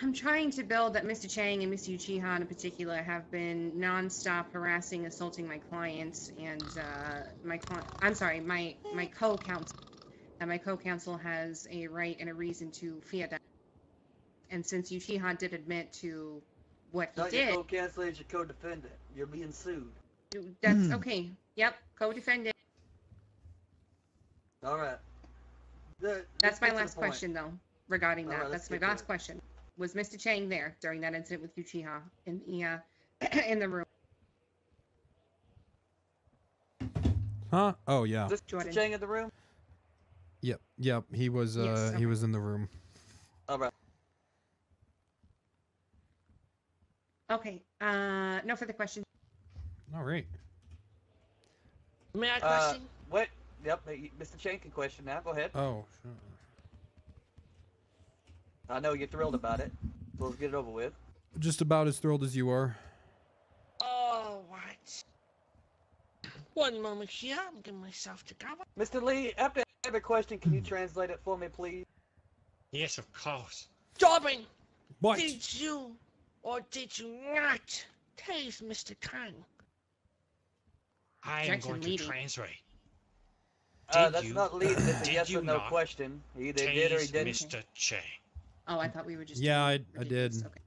S5: I'm trying to build that Mr. Chang and Mr. Uchiha in particular have been non-stop harassing, assaulting my clients, and my co-counsel. And my co-counsel has a right and a reason to fear them. And since Uchiha did admit to what he
S12: Not
S5: did,
S12: your co-counsel, it's your co-defendant. You're being sued.
S5: that's okay. Yep, co-defendant.
S12: All right.
S5: That's my last question, though, regarding that.
S12: Right,
S5: That's my last question. Was Mr. Chang there during that incident with Uchiha in the in the room?
S2: Huh? Oh yeah.
S12: Is Mr. Chang in the room?
S2: Yep. He was.
S5: Yes,
S2: He was in the room.
S12: All right.
S5: Okay. No further questions.
S2: All right.
S1: May I question?
S12: Wait. Yep. Mr. Chang can question now. Go ahead.
S2: Oh. Sure.
S12: I know you're thrilled about it, so let's get it over with.
S2: Just about as thrilled as you are.
S1: All right. One moment here. I'm getting myself together.
S12: Mr. Lee, after every question, can you translate it for me, please?
S15: Yes, of course.
S1: Jordan,
S2: What?
S1: did you or did you not tase Mr. Chang?
S15: I am going to translate.
S12: That's not leading. It's a yes or no
S15: not
S12: question. He either did or he didn't.
S15: Mr. Chang.
S5: Oh, I thought we were just.
S2: Yeah, I
S5: doing
S2: did.
S5: ridiculous. Okay.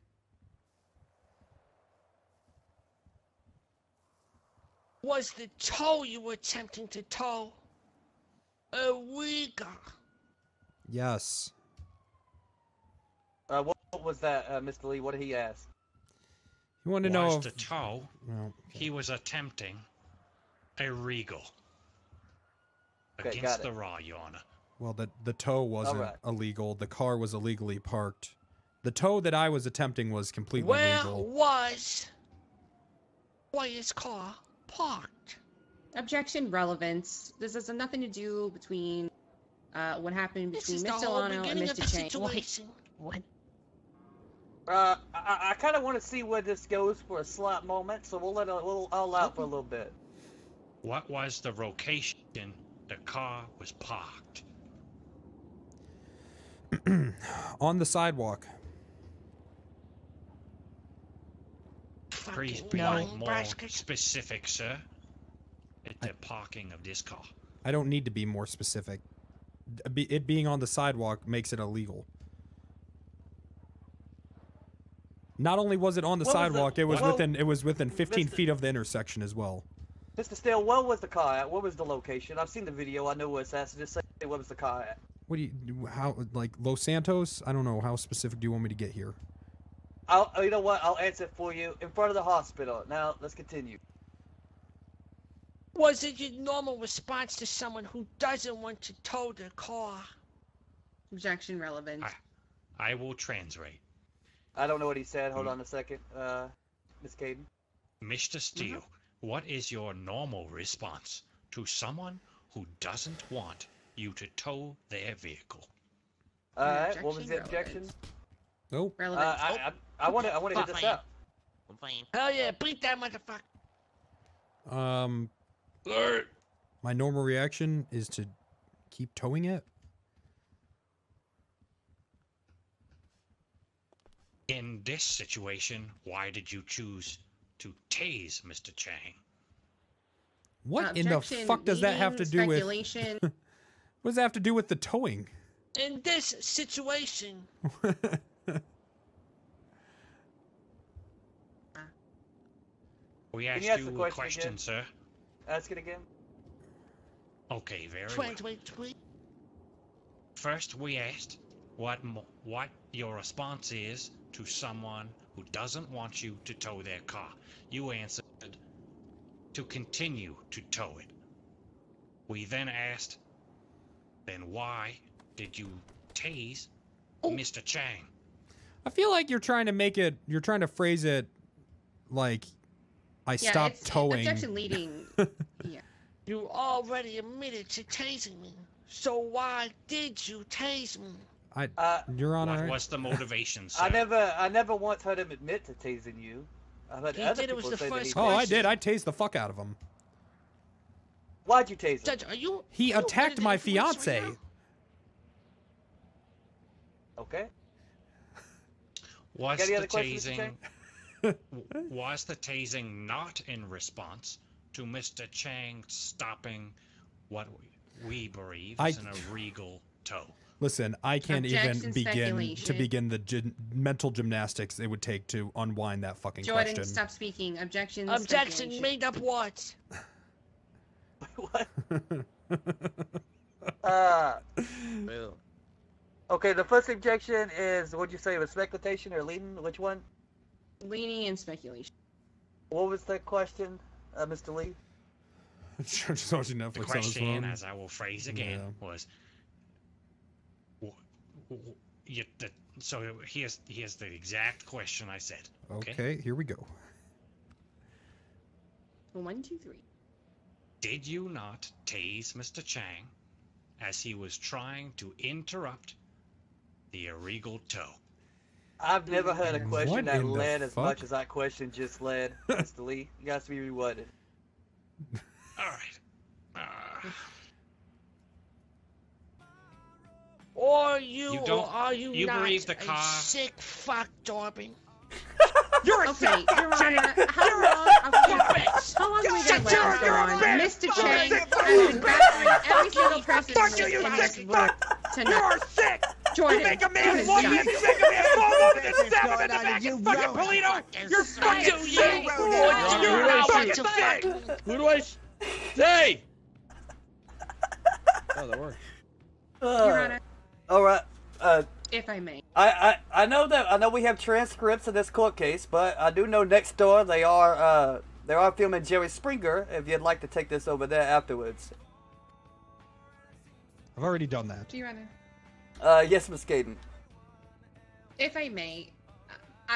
S1: Was the toe you were attempting to tow illegal?
S2: Yes.
S12: What was that, Mr. Lee? What did he ask?
S2: You wanted to know
S15: Was
S2: if...
S15: the toe
S2: Well,
S15: he was attempting illegal
S12: Okay,
S15: against
S12: got
S15: the
S12: it.
S15: law, Your Honor.
S2: well, the tow wasn't
S12: Alright.
S2: illegal. The car was illegally parked. The tow that I was attempting was completely
S1: Where
S2: legal.
S1: was Freya's car parked?
S5: Objection relevance. This has nothing to do between what happened
S1: This
S5: between
S1: is the
S5: Mr.
S1: whole
S5: Lano and
S1: beginning of the
S5: Mr. Chang.
S1: situation.
S5: What?
S12: I kind of want to see where this goes for a slot moment, so we'll all out for a little bit.
S15: What was the location the car was parked?
S2: On the sidewalk.
S15: Please
S1: Fucking
S15: be
S1: wine
S15: more
S1: basket.
S15: specific, sir. At the parking of this car.
S2: I don't need to be more specific. It being on the sidewalk makes it illegal. Not only was it on the
S12: What was the-
S2: sidewalk, it was
S12: well,
S2: within 15
S12: Mr.
S2: feet of the intersection as well.
S12: Mr. Steele, where was the car at? What was the location? I've seen the video. I know where it's at. So just say what was the car at?
S2: What do you, how, like, Los Santos? I don't know. How specific do you want me to get here?
S12: You know what? I'll answer it for you in front of the hospital. Now, let's continue.
S1: Was it your normal response to someone who doesn't want to tow their car?
S5: Objection relevant.
S15: I will translate.
S12: I don't know what he said. Hold on a second. Miss Kayden.
S15: Mr. Steele, what is your normal response to someone who doesn't want you to tow their vehicle?
S12: Alright, what was the objection?
S2: Nope.
S5: Relevant.
S12: I want to hear this out.
S1: I'm fine. Hell yeah, beat that motherfucker.
S2: My normal reaction is to keep towing it.
S15: In this situation, why did you choose to tase Mr. Chang?
S2: What in the fuck does that have to do with... What does that have to do with the towing?
S1: In this situation...
S15: We asked
S12: you ask
S15: you
S12: the
S15: a
S12: question
S15: question,
S12: again?
S15: sir.
S12: Ask it again.
S15: Okay, very well.
S1: Translate.
S15: First, we asked what your response is to someone who doesn't want you to tow their car. You answered to continue to tow it. We then asked, then why did you tase Mr. Chang?
S2: I feel like you're trying to phrase it like I stopped towing.
S5: Objection leading. Yeah.
S1: You already admitted to tasing me, so why did you tase me?
S2: Your Honor.
S15: What was the motivation, sir?
S12: I never once heard him admit to tasing you. I've heard other people say that he
S2: I did. I tased the fuck out of him.
S12: Why'd you tase him?
S1: Judge, are you?
S2: He attacked my fiance.
S12: Okay.
S15: Was the tasing not in response to Mr. Chang stopping what we believe is an illegal tow?
S2: Listen, I can't even begin the mental gymnastics it would take to unwind that fucking
S5: Jordan,
S2: question.
S5: stop speaking. Objection.
S1: Made up what?
S12: What? Okay, the first objection is, what'd you say, was speculation or leading? Which one?
S5: Leaning and speculation.
S12: What was the question, Mr. Lee?
S2: Just watching Netflix
S15: The question,
S2: on his phone.
S15: as I will phrase again, was... So here's the exact question I said.
S2: Okay, here we go.
S5: 1, 2, 3.
S15: Did you not tase Mr. Chang as he was trying to interrupt the illegal tow?
S12: I've never heard a question
S2: What
S12: that
S2: in the
S12: led as
S2: fuck?
S12: much as that question just led, Mr. Lee. You guys to be reworded.
S15: All right.
S1: Or you
S15: don't-
S1: or are you,
S15: you
S1: not
S15: believe the
S1: a
S15: car-
S1: sick fuck, Dorbin?
S5: You're a okay, Your Honor, how long have we been let this go on? Mr. Chang has been battering every single person in this room tonight.
S16: You're sick!
S5: Jordan,
S16: You make a man
S5: Jordan,
S16: look
S5: stop.
S16: at you make a man fall over and stab him in the back, you fucking Polito! You're fucking sick! You're fucking sick!
S9: Who do I say? Oh, that worked.
S5: Your Honor.
S12: All right.
S5: If I may.
S12: I know we have transcripts of this court case, but I do know next door they are filming Jerry Springer. If you'd like to take this over there afterwards.
S2: I've already done that.
S5: Your Honor.
S12: Yes, Miss Kayden.
S5: If I may,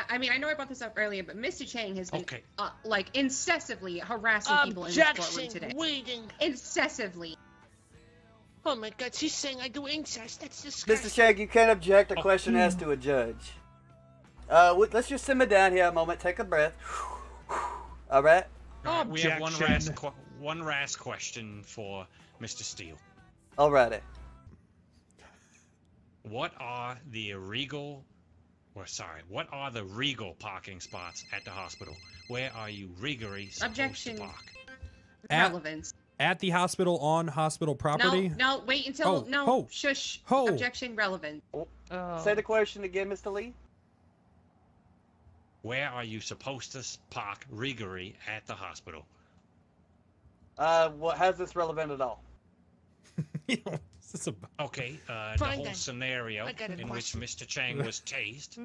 S5: I mean, I know I brought this up earlier, but Mr. Chang has been, like, incessantly harassing people in this courtroom today.
S1: Waiting.
S5: Incessively.
S1: Oh my God, she's saying I do incest. That's disgusting.
S12: Mr. Chang, you can't object a question asked to a judge. Let's just simmer down here a moment. Take a breath. All right.
S15: We have one last question for Mr. Steele.
S12: Alrighty.
S15: What are the legal parking spots at the hospital? Where are you legally supposed to park?
S5: Relevance.
S2: At the hospital, on hospital property?
S5: No, wait until shush. Objection relevant.
S12: Say the question again, Mr. Lee.
S15: Where are you supposed to park legally at the hospital?
S12: How's this relevant at all?
S15: Okay, the whole scenario in which Mr. Chang was tased.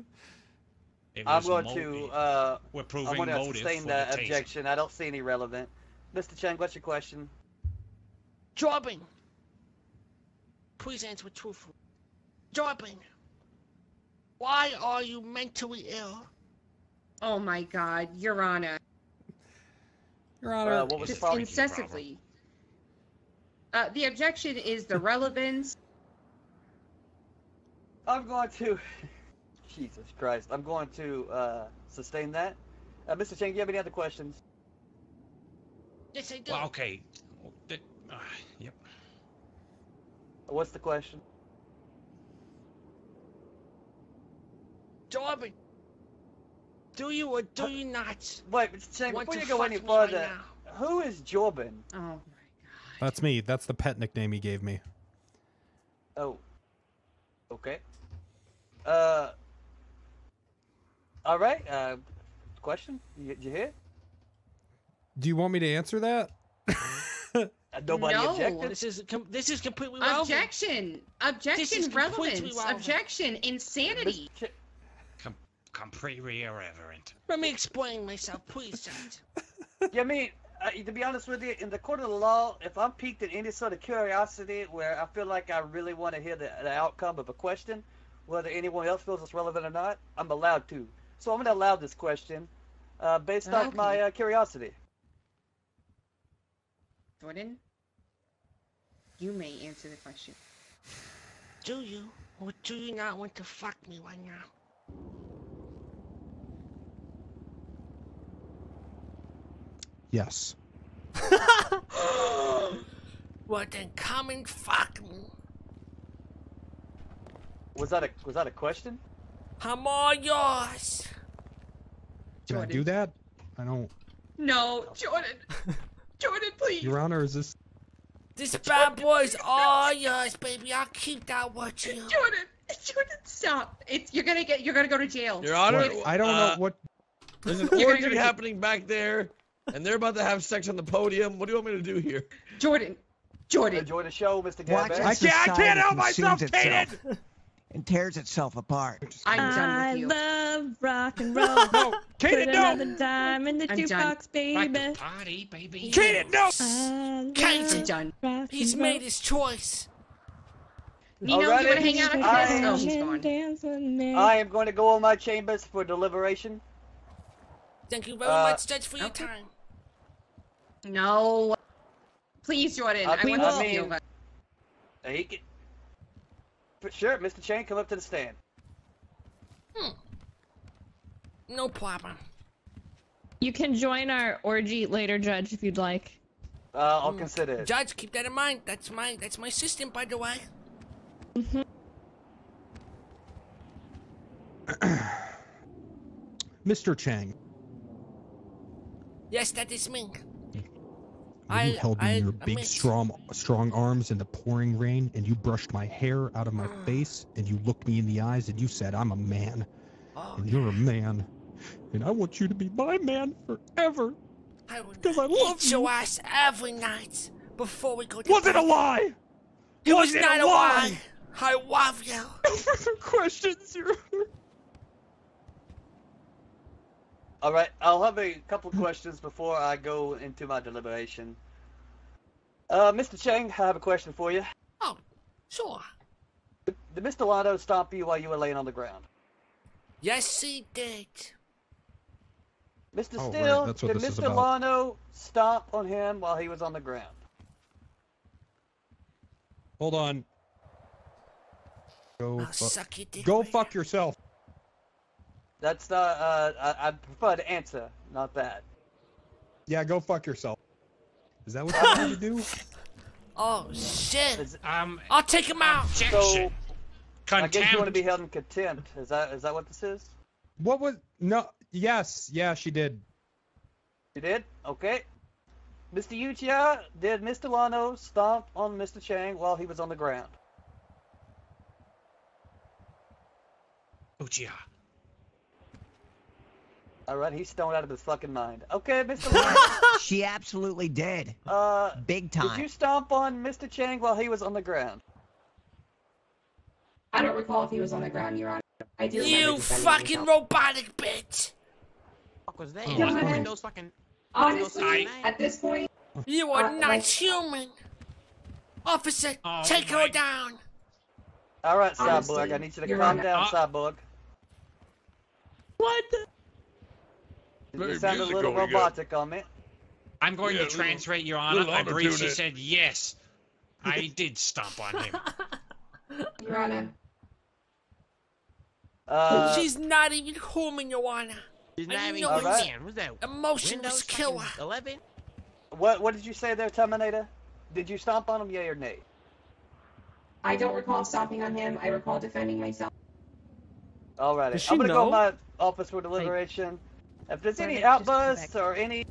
S12: I'm going to
S15: We're proving
S12: I'm going to
S15: motive
S12: sustain
S15: for
S12: the
S15: the tasing.
S12: objection. I don't see any relevant. Mr. Chang, what's your question?
S1: Jordan, please answer truthfully. Jordan, why are you mentally ill?
S5: Oh my God, Your Honor.
S2: Your Honor,
S12: what was
S5: Just
S12: the problem?
S5: incessantly. The objection is the relevance.
S12: I'm going to... Jesus Christ. I'm going to sustain that. Mr. Chang, do you have any other questions?
S1: Yes, I do.
S15: Well, okay. Yep.
S12: What's the question?
S1: Jordan, do you or do you not?
S12: Wait, Mr. Chang,
S1: want
S12: before
S1: to
S12: you go
S1: fuck
S12: any
S1: me right
S12: further,
S1: now?
S12: who is Jordan?
S5: Oh.
S2: That's me. That's the pet nickname he gave me.
S12: Oh. Okay. Alright, question? Did you hear?
S2: Do you want me to answer that?
S12: Nobody
S5: No.
S12: objected?
S1: This is completely relevant.
S5: Objection.
S1: This is
S5: Objection.
S1: completely
S5: Relevance.
S1: relevant.
S5: Objection. Insanity.
S15: Completely irreverent.
S1: Let me explain myself, please, Judge.
S12: Yeah, I mean, to be honest with you, in the court of the law, if I'm piqued in any sort of curiosity where I feel like I really want to hear the outcome of a question, whether anyone else feels it's relevant or not, I'm allowed to. So I'm going to allow this question based off my curiosity.
S5: Jordan, you may answer the question.
S1: Do you or do you not want to fuck me right now?
S2: Yes.
S1: Well, then come and fuck me.
S12: Was that a question?
S1: I'm all yours.
S2: Can I do that? I don't.
S5: No, Jordan. Jordan, please.
S2: Your Honor, is this?
S1: This bad boy's all yours, baby. I'll keep that with you.
S5: Jordan, stop. You're gonna go to jail.
S9: Your Honor,
S2: I don't know what.
S9: There's an
S5: You're gonna
S9: orgy
S5: go to-
S9: happening back there, and they're about to have sex on the podium. What do you want me to do here?
S5: Jordan.
S12: Enjoy the show, Mr.
S4: Watch
S12: Gabby.
S4: as
S16: I can't help myself,
S4: consumes
S16: Kayden!
S4: itself and tears itself apart.
S5: I'm done
S13: I
S5: with you.
S13: love rock and roll.
S16: No,
S13: Put
S16: Kayden, no!
S13: another dime in the
S5: I'm done.
S13: jukebox, baby.
S15: Party, baby.
S16: Kayden, no!
S1: Kayden,
S5: done.
S13: Rock
S1: he's
S13: and
S1: made
S13: roll.
S1: his choice.
S5: Nino, you
S12: Alrighty.
S5: wanna hang out after this? Oh, he's
S13: And
S5: gone.
S13: dance with me.
S12: I am going to go in my chambers for deliberation.
S1: Thank you very much, Judge, for your time.
S5: No. Please, Jordan. I want this to be over.
S12: He can... Sure, Mr. Chang, come up to the stand.
S1: No problem.
S13: You can join our orgy later, Judge, if you'd like.
S12: I'll consider it.
S1: Judge, keep that in mind. That's my assistant, by the way.
S2: Mr. Chang,
S1: Yes, that is me.
S2: when you held me in your big, strong arms in the pouring rain, and you brushed my hair out of my face, and you looked me in the eyes, and you said, "I'm a man, and you're a man, and I want you to be my man forever."
S1: I would
S2: Because I love
S1: eat your ass every night before we go to
S16: Was it a
S1: bed.
S16: lie?
S1: It was
S16: it
S1: not
S16: a
S1: a
S16: lie?
S1: lie. I love you.
S2: No further questions, Your Honor.
S12: All right, I'll have a couple questions before I go into my deliberation. Mr. Chang, I have a question for you.
S1: Oh, sure.
S12: Did Mr. Lotto stomp you while you were laying on the ground?
S1: Yes, he did.
S12: Mr.
S2: Oh,
S12: Steele,
S2: right, that's what
S12: did
S2: this is
S12: Mr.
S2: about.
S12: Lano stomp on him while he was on the ground?
S2: Hold on. Go,
S1: I'll suck your dick.
S2: go fuck yourself.
S12: That's not, I prefer to answer, not that.
S2: Yeah, go fuck yourself. Is that what you want me to do?
S1: Oh, shit.
S15: Um,
S1: I'll take him out.
S15: objection.
S12: I guess you want to
S15: Contempt.
S12: be held in contempt. Is that what this is?
S2: What was... No, yes, yeah, she did.
S12: You did? Okay. Mr. Uchiha, did Mr. Lano stomp on Mr. Chang while he was on the ground?
S15: Uchiha.
S12: Alright, he's stoned out of his fucking mind. Okay, Mr. Lano.
S4: She absolutely did. Big
S12: Did
S4: time.
S12: you stomp on Mr. Chang while he was on the ground?
S5: I don't recall if he was on the ground, Your Honor. I do remember
S1: You
S5: defending
S1: fucking
S5: myself.
S1: robotic bitch!
S14: What was that?
S5: Your Honor,
S14: Windows fucking.
S5: honestly, at this point,
S1: You are not
S5: like-
S1: human! Officer, take her down!
S12: Alright,
S5: Honestly,
S12: Cyborg, I need you to
S5: Your
S12: calm
S5: Honor.
S12: down, Cyborg.
S6: What?
S12: You sound a little robotic on me.
S15: I'm going to translate, Your Honor. I believe she said yes. I did stomp on him.
S5: Your Honor.
S1: She's not even human, Your Honor.
S14: She's not
S1: I
S14: even
S1: know
S12: human.
S1: it's
S14: What's that?
S1: emotionless killer.
S14: 11?
S12: What did you say there, Terminator? Did you stomp on him, yay or nay?
S5: I don't recall stomping on him. I recall defending myself.
S12: Alrighty,
S11: Does she
S12: I'm gonna go
S11: know?
S12: to my office for deliberation. If there's any
S5: Just
S12: outbursts
S5: come
S12: or any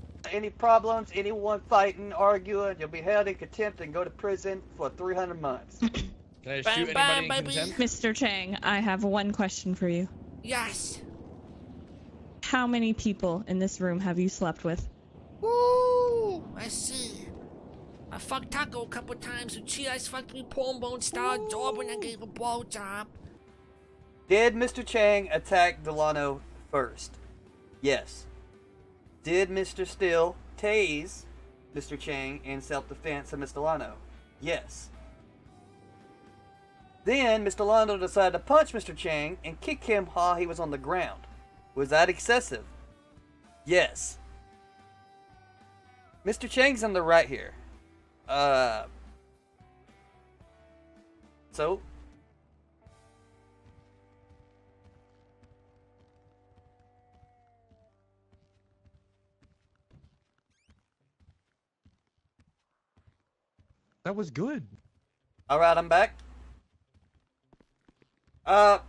S12: problems, anyone fighting, arguing, you'll be held in contempt and go to prison for 300 months.
S9: Can I
S1: Bam,
S9: shoot
S1: bam,
S9: anybody in
S1: baby.
S9: contempt?
S6: Mr. Chang, I have one question for you.
S1: Yes.
S6: How many people in this room have you slept with?
S1: Ooh, I see. I fucked Taco a couple times. Uchiha's fucked me porn bone style job when I gave a blowjob.
S12: Did Mr. Chang attack Delano first? Yes. Did Mr. Steele tase Mr. Chang in self-defense of Mr. Delano? Yes. Then Mr. Delano decided to punch Mr. Chang and kick him while he was on the ground. Was that excessive? Yes. Mr. Chang's on the right here. So?
S2: That was good.
S12: Alright, I'm back. The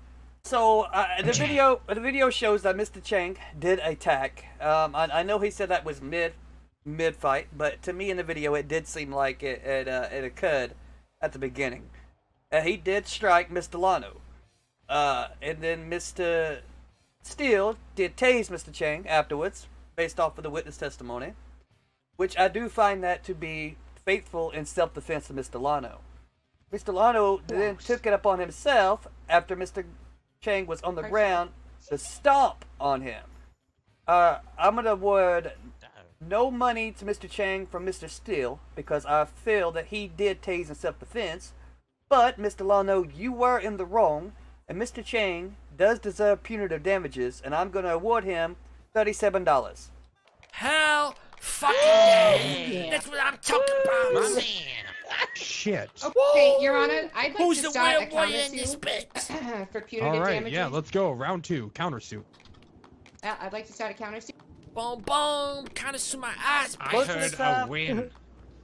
S12: video shows that Mr. Chang did attack. I know he said that was mid fight, but to me in the video it did seem like it occurred at the beginning. He did strike Mr. Delano. And then Mr. Steele did tase Mr. Chang afterwards, based off of the witness testimony, which I do find that to be faithful in self-defense of Mr. Delano. Mr. Delano then took it upon himself after Mr. Chang was on the ground to stomp on him. I'm gonna award no money to Mr. Chang from Mr. Steele because I feel that he did tase in self-defense. But Mr. Delano, you were in the wrong, and Mr. Chang does deserve punitive damages, and I'm gonna award him $37.
S1: Hell fucking yeah. That's what I'm talking about.
S14: My man.
S2: Shit.
S5: Okay, Your Honor, I'd like
S1: Who's
S5: to
S1: the
S5: start a
S1: weird boy in this
S5: countersuit
S1: bitch?
S5: for punitive
S2: All right,
S5: damages.
S2: yeah, let's go. Round 2, countersuit.
S5: I'd like to start a countersuit.
S1: Boom, boom. Kind of sue my ass.
S15: I
S12: Most of the
S15: heard
S12: time-
S15: a win.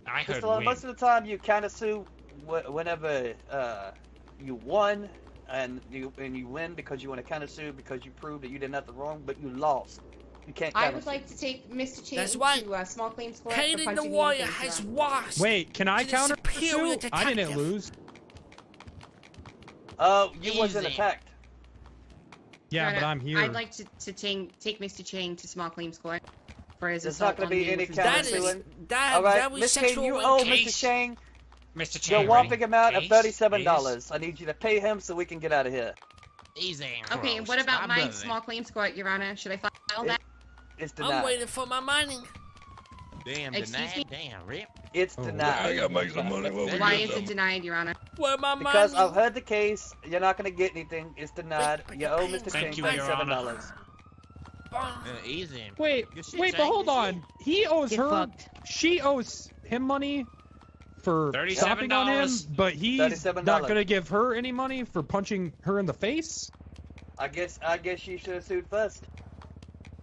S15: I heard
S12: Mr. Delano,
S15: win.
S12: most of the time you kind of sue whenever you won, and you win because you want to counter sue because you proved that you did nothing wrong, but you lost. You can't
S5: I
S12: counter
S5: would like to take Mr. Chang
S1: That's right.
S5: to small claims court for
S1: Kayden
S5: punching
S1: the
S5: me in
S1: warrior
S5: the face,
S1: has
S5: Your Honor.
S1: washed.
S2: Wait, can I
S1: to the
S2: counter
S1: superior
S2: sue? I didn't
S1: detective.
S2: lose.
S12: You wasn't attacked.
S2: Yeah,
S5: Your
S2: but
S5: Honor,
S2: I'm here.
S5: I'd like to take Mr. Chang to small claims court for his
S12: There's
S5: assault
S12: not going to
S5: on
S12: be
S5: me
S12: any
S5: with his
S12: counter
S1: That is
S12: suing.
S1: that
S12: All right,
S1: very
S12: Miss Chang,
S1: sexual
S12: you owe
S1: case.
S12: Mr. Chang
S15: Mr.
S12: the
S15: Chang,
S12: whopping amount of
S15: case,
S12: $37. I need you to pay him so we can get out of here.
S14: Easy.
S5: Okay, and what about my small claims court, Your Honor? Should I file that?
S12: It's
S1: I'm
S12: denied.
S1: waiting for my money.
S14: Damn,
S5: Excuse
S14: denied.
S5: me?
S14: Damn, rip.
S12: It's denied.
S9: I gotta make some money.
S5: Why is it denied, Your Honor?
S1: Where my
S12: Because
S1: money?
S12: I've heard the case. You're not going to get anything. It's denied. You owe Mr. Chang
S15: Thank you, Your Honor.
S12: $37.
S14: Easy.
S2: Wait,
S14: Good shit,
S2: wait, but
S14: Chang,
S2: hold
S14: good
S2: on. He owes
S10: Get
S2: her.
S10: fucked.
S2: She owes him money for stomping on him,
S15: $37.
S2: but he's
S12: $37.
S2: not gonna give her any money for punching her in the face.
S12: I guess you should have sued first.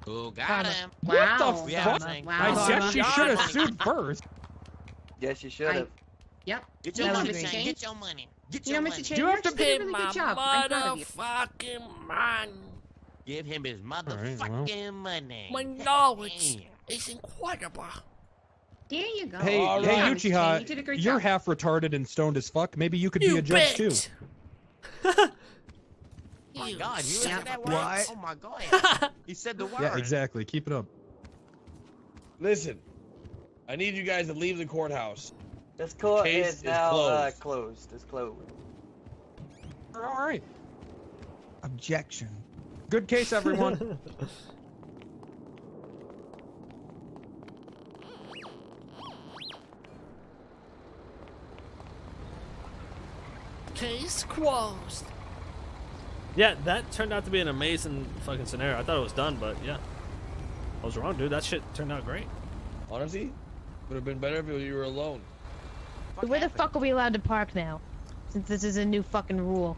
S14: Oh, got him.
S5: Wow.
S2: What the
S14: Yeah,
S2: fuck?
S14: Chang.
S5: Wow.
S2: I guess she
S1: God.
S2: should have sued first.
S12: Yes, you should have.
S5: Yep.
S14: Get your
S5: That
S14: money,
S5: was
S14: Chang.
S5: great.
S14: Get your money. Get
S5: You
S14: your
S5: know,
S14: money.
S5: Mr. Chang,
S2: You
S5: you
S2: have to
S5: actually did
S1: Pay
S5: a really
S1: my
S5: good job. I'm proud of you.
S1: motherfucking money.
S14: Give him his
S2: well.
S14: motherfucking money.
S1: My knowledge
S14: Damn.
S1: is incredible.
S5: There you go.
S2: Hey,
S14: All
S2: hey,
S14: right.
S5: Mr. Chang, you did a
S2: Uchiha,
S5: great
S2: you're
S5: job.
S2: half retarded and stoned as fuck. Maybe you could be
S1: You
S2: a judge too.
S1: bitch.
S14: Oh my God, you
S1: son
S14: said
S1: of
S14: that
S1: a
S14: word?
S4: What?
S14: Oh my God. He said the word.
S2: Yeah, exactly. Keep it up.
S9: Listen, I need you guys to leave the courthouse.
S12: This court
S9: case
S12: is
S9: is
S12: now
S9: closed.
S12: closed. It's closed.
S2: All right.
S4: Objection.
S2: Good case, everyone.
S1: Case closed.
S11: Yeah, that turned out to be an amazing fucking scenario. I thought it was done, but yeah. I was wrong, dude. That shit turned out great.
S9: Honestly, would have been better if you were alone.
S10: Where the fuck are we allowed to park now? Since this is a new fucking rule.